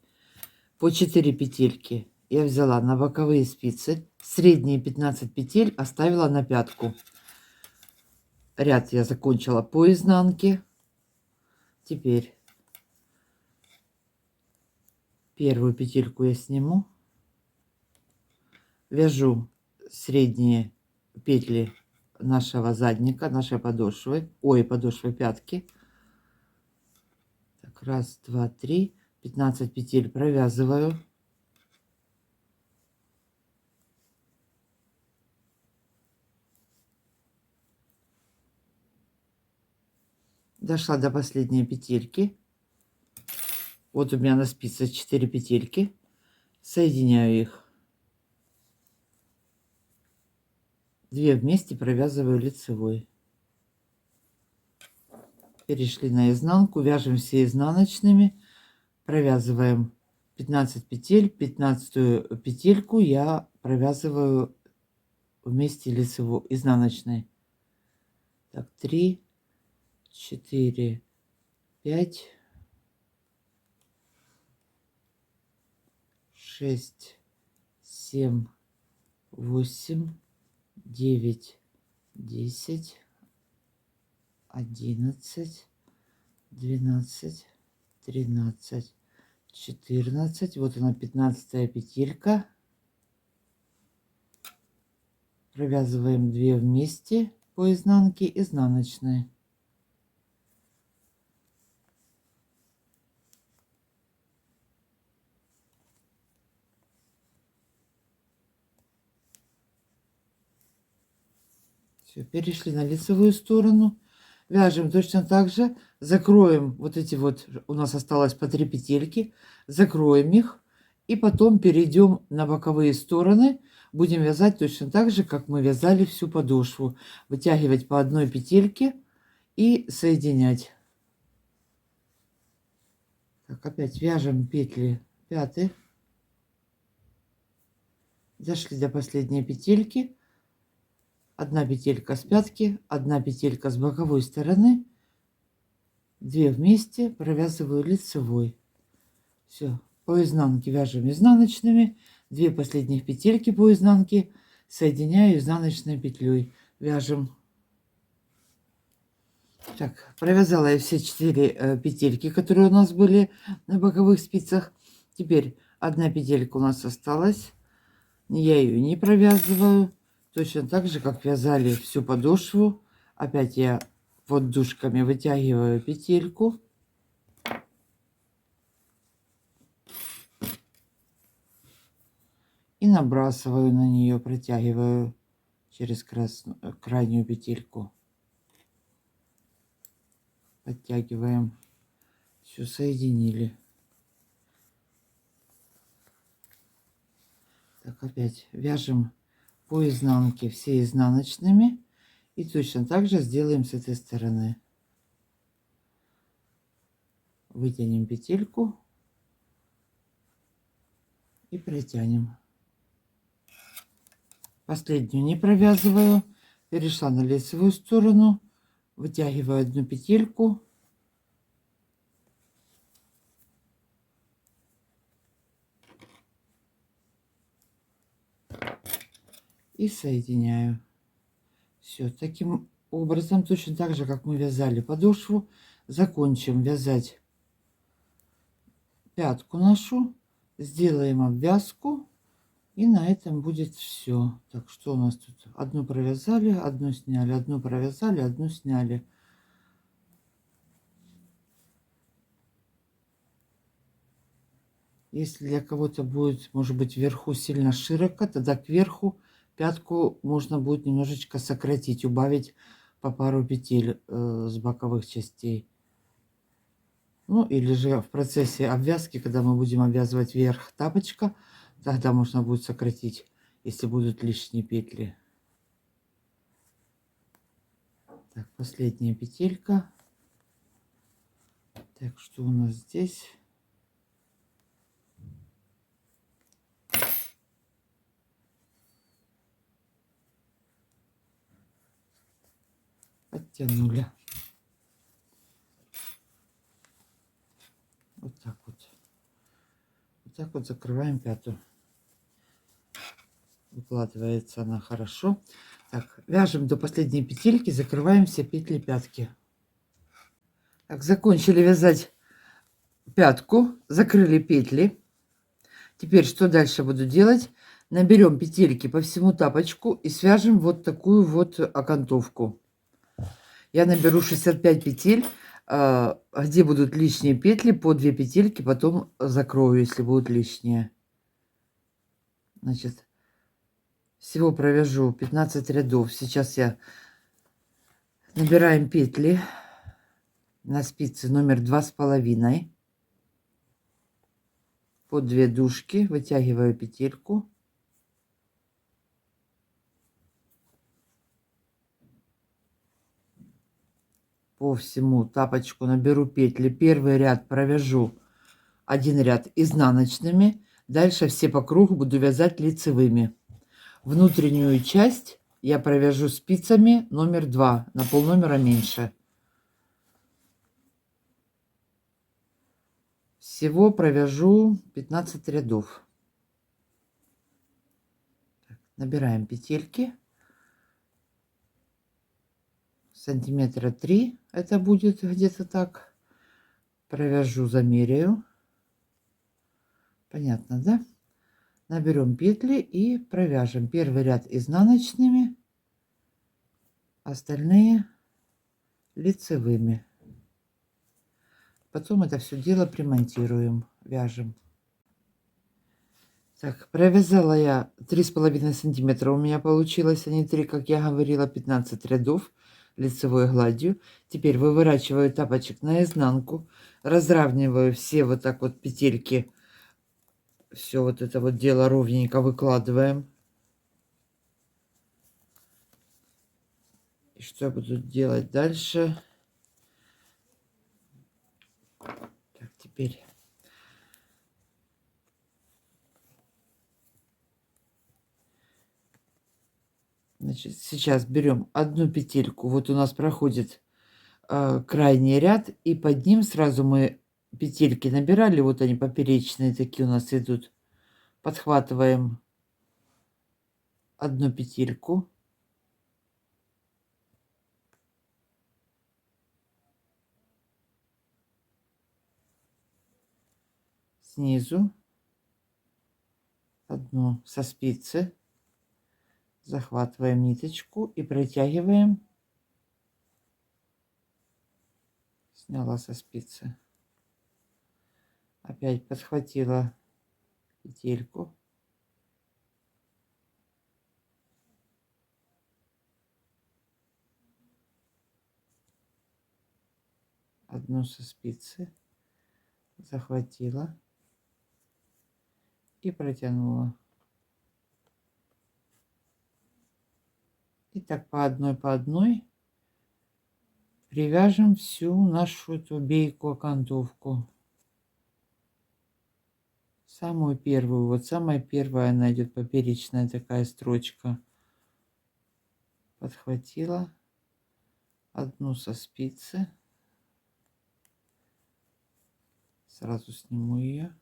По 4 петельки я взяла на боковые спицы. Средние 15 петель оставила на пятку. Ряд я закончила по изнанке. Теперь первую петельку я сниму. Вяжу средние петли нашего задника, нашей подошвы. Ой, подошвы пятки. Так, раз, два, три. 15 петель провязываю. Дошла до последней петельки. Вот у меня на спице 4 петельки. Соединяю их. 2 вместе провязываю лицевой. Перешли на изнанку, вяжем все изнаночными, провязываем 15 петель. 15 петельку я провязываю вместе лицевой изнаночной. Так, 3, 4, 5, 6, 7, 8, 9, 10, 11, 12, 13, 14. Вот она, 15 петелька. Провязываем 2 вместе по изнанке, изнаночной. Все, перешли на лицевую сторону. Вяжем точно так же. Закроем вот эти вот, у нас осталось по 3 петельки. Закроем их. И потом перейдем на боковые стороны. Будем вязать точно так же, как мы вязали всю подошву. Вытягивать по одной петельке и соединять. Так, опять вяжем петли 5. Дошли до последней петельки. 1 петелька с пятки, 1 петелька с боковой стороны, 2 вместе провязываю лицевой. Все, по изнанке вяжем изнаночными, 2 последних петельки по изнанке соединяю изнаночной петлей, вяжем. Так, провязала я все 4 петельки, которые у нас были на боковых спицах. Теперь 1 петелька у нас осталась, я ее не провязываю. Точно так же, как вязали всю подошву. Опять я вот дужками вытягиваю петельку. И набрасываю на нее, протягиваю через крайнюю петельку. Подтягиваем. Все соединили. Так, опять вяжем по изнанке все изнаночными. И точно так же сделаем с этой стороны. Вытянем петельку и протянем. Последнюю не провязываю. Перешла на лицевую сторону. Вытягиваю 1 петельку. И соединяю. Все, таким образом, точно так же, как мы вязали подошву, закончим вязать пятку нашу, сделаем обвязку, и на этом будет все. Так, что у нас тут? Одну провязали, одну сняли, одну провязали, одну сняли. Если для кого-то будет, может быть, вверху сильно широко, тогда кверху пятку можно будет немножечко сократить, убавить по пару петель с боковых частей. Ну, или же в процессе обвязки, когда мы будем обвязывать верх тапочка, тогда можно будет сократить, если будут лишние петли. Так, последняя петелька. Так, что у нас здесь? Подтянули. Вот так вот. Вот так вот закрываем пятую. Укладывается она хорошо. Так, вяжем до последней петельки, закрываем все петли пятки. Так, закончили вязать пятку, закрыли петли. Теперь что дальше буду делать? Наберем петельки по всему тапочку и свяжем вот такую вот окантовку. Я наберу 65 петель, где будут лишние петли, по 2 петельки потом закрою, если будут лишние. Значит, всего провяжу 15 рядов. Сейчас я набираем петли на спице номер 2,5 по 2 дужки, вытягиваю петельку. По всему тапочку наберу петли. Первый ряд провяжу один ряд изнаночными. Дальше все по кругу буду вязать лицевыми. Внутреннюю часть я провяжу спицами номер 2, на полномера меньше. Всего провяжу 15 рядов. Так, набираем петельки. Сантиметра 3 это будет где-то так. Провяжу, замеряю. Понятно, да? Наберем петли и провяжем первый ряд изнаночными, остальные лицевыми. Потом это все дело примонтируем, вяжем. Так, провязала я 3,5 сантиметра у меня получилось, а не 3, как я говорила, 15 рядов лицевой гладью. Теперь выворачиваю тапочек наизнанку, разравниваю все вот так вот петельки, все вот это вот дело ровненько выкладываем. И что я буду делать дальше? Так, теперь значит, сейчас берем одну петельку. Вот у нас проходит крайний ряд, и под ним сразу мы петельки набирали, вот они поперечные такие у нас идут. Подхватываем одну петельку, снизу одну со спицы, захватываем ниточку и протягиваем. Сняла со спицы, опять подхватила петельку, одну со спицы, захватила и протянула. И так по одной привяжем всю нашу эту бейку окантовку. Самую первую, вот самая первая она идет поперечная такая строчка. Подхватила одну со спицы, сразу сниму ее.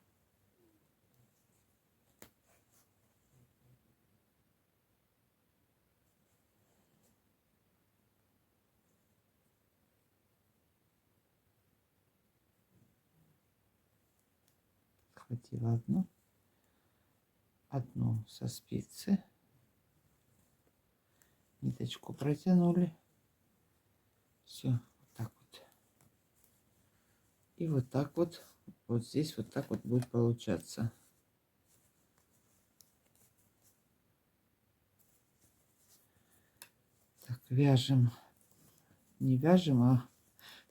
Подхватила одну со спицы, ниточку протянули, все вот так вот, и вот так вот, вот здесь вот так вот будет получаться. вяжем, не вяжем, а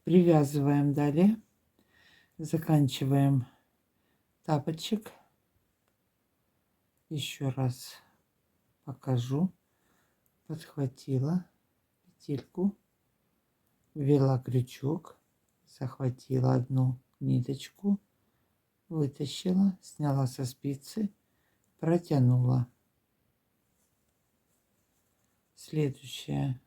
привязываем далее. Заканчиваем тапочек. Еще раз покажу. Подхватила петельку, ввела крючок, захватила одну ниточку, вытащила, сняла со спицы, протянула. Следующая.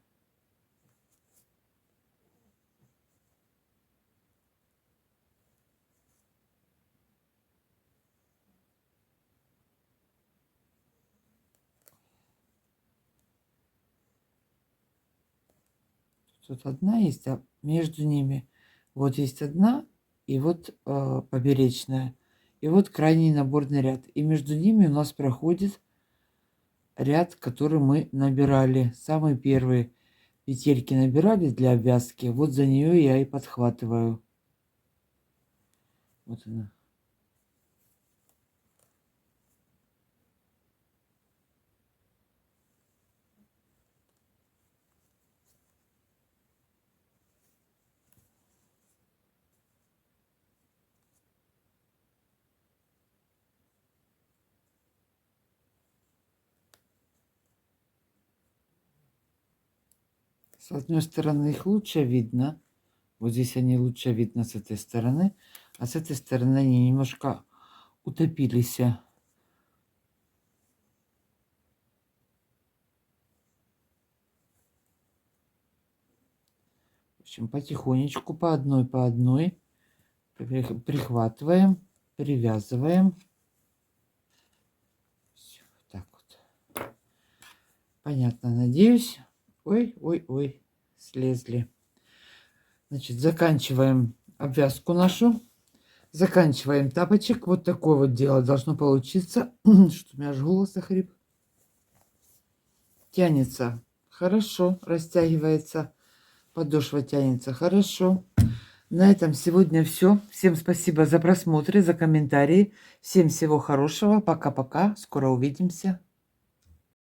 Тут одна есть, а между ними вот есть одна, и вот поперечная, и вот крайний наборный ряд. И между ними у нас проходит ряд, который мы набирали. Самые первые петельки набирали для обвязки. Вот за нее я и подхватываю. Вот она. С одной стороны их лучше видно. Вот здесь они лучше видно с этой стороны. А с этой стороны они немножко утопились. В общем, потихонечку по одной прихватываем, привязываем. Всё, вот так вот. Понятно, надеюсь. Ой, слезли. Значит, заканчиваем обвязку нашу. Заканчиваем тапочек. Вот такое вот дело должно получиться. Что у меня аж голос охрип. Тянется хорошо, растягивается. Подошва тянется хорошо. На этом сегодня все. Всем спасибо за просмотр, за комментарии. Всем всего хорошего. Пока-пока. Скоро увидимся.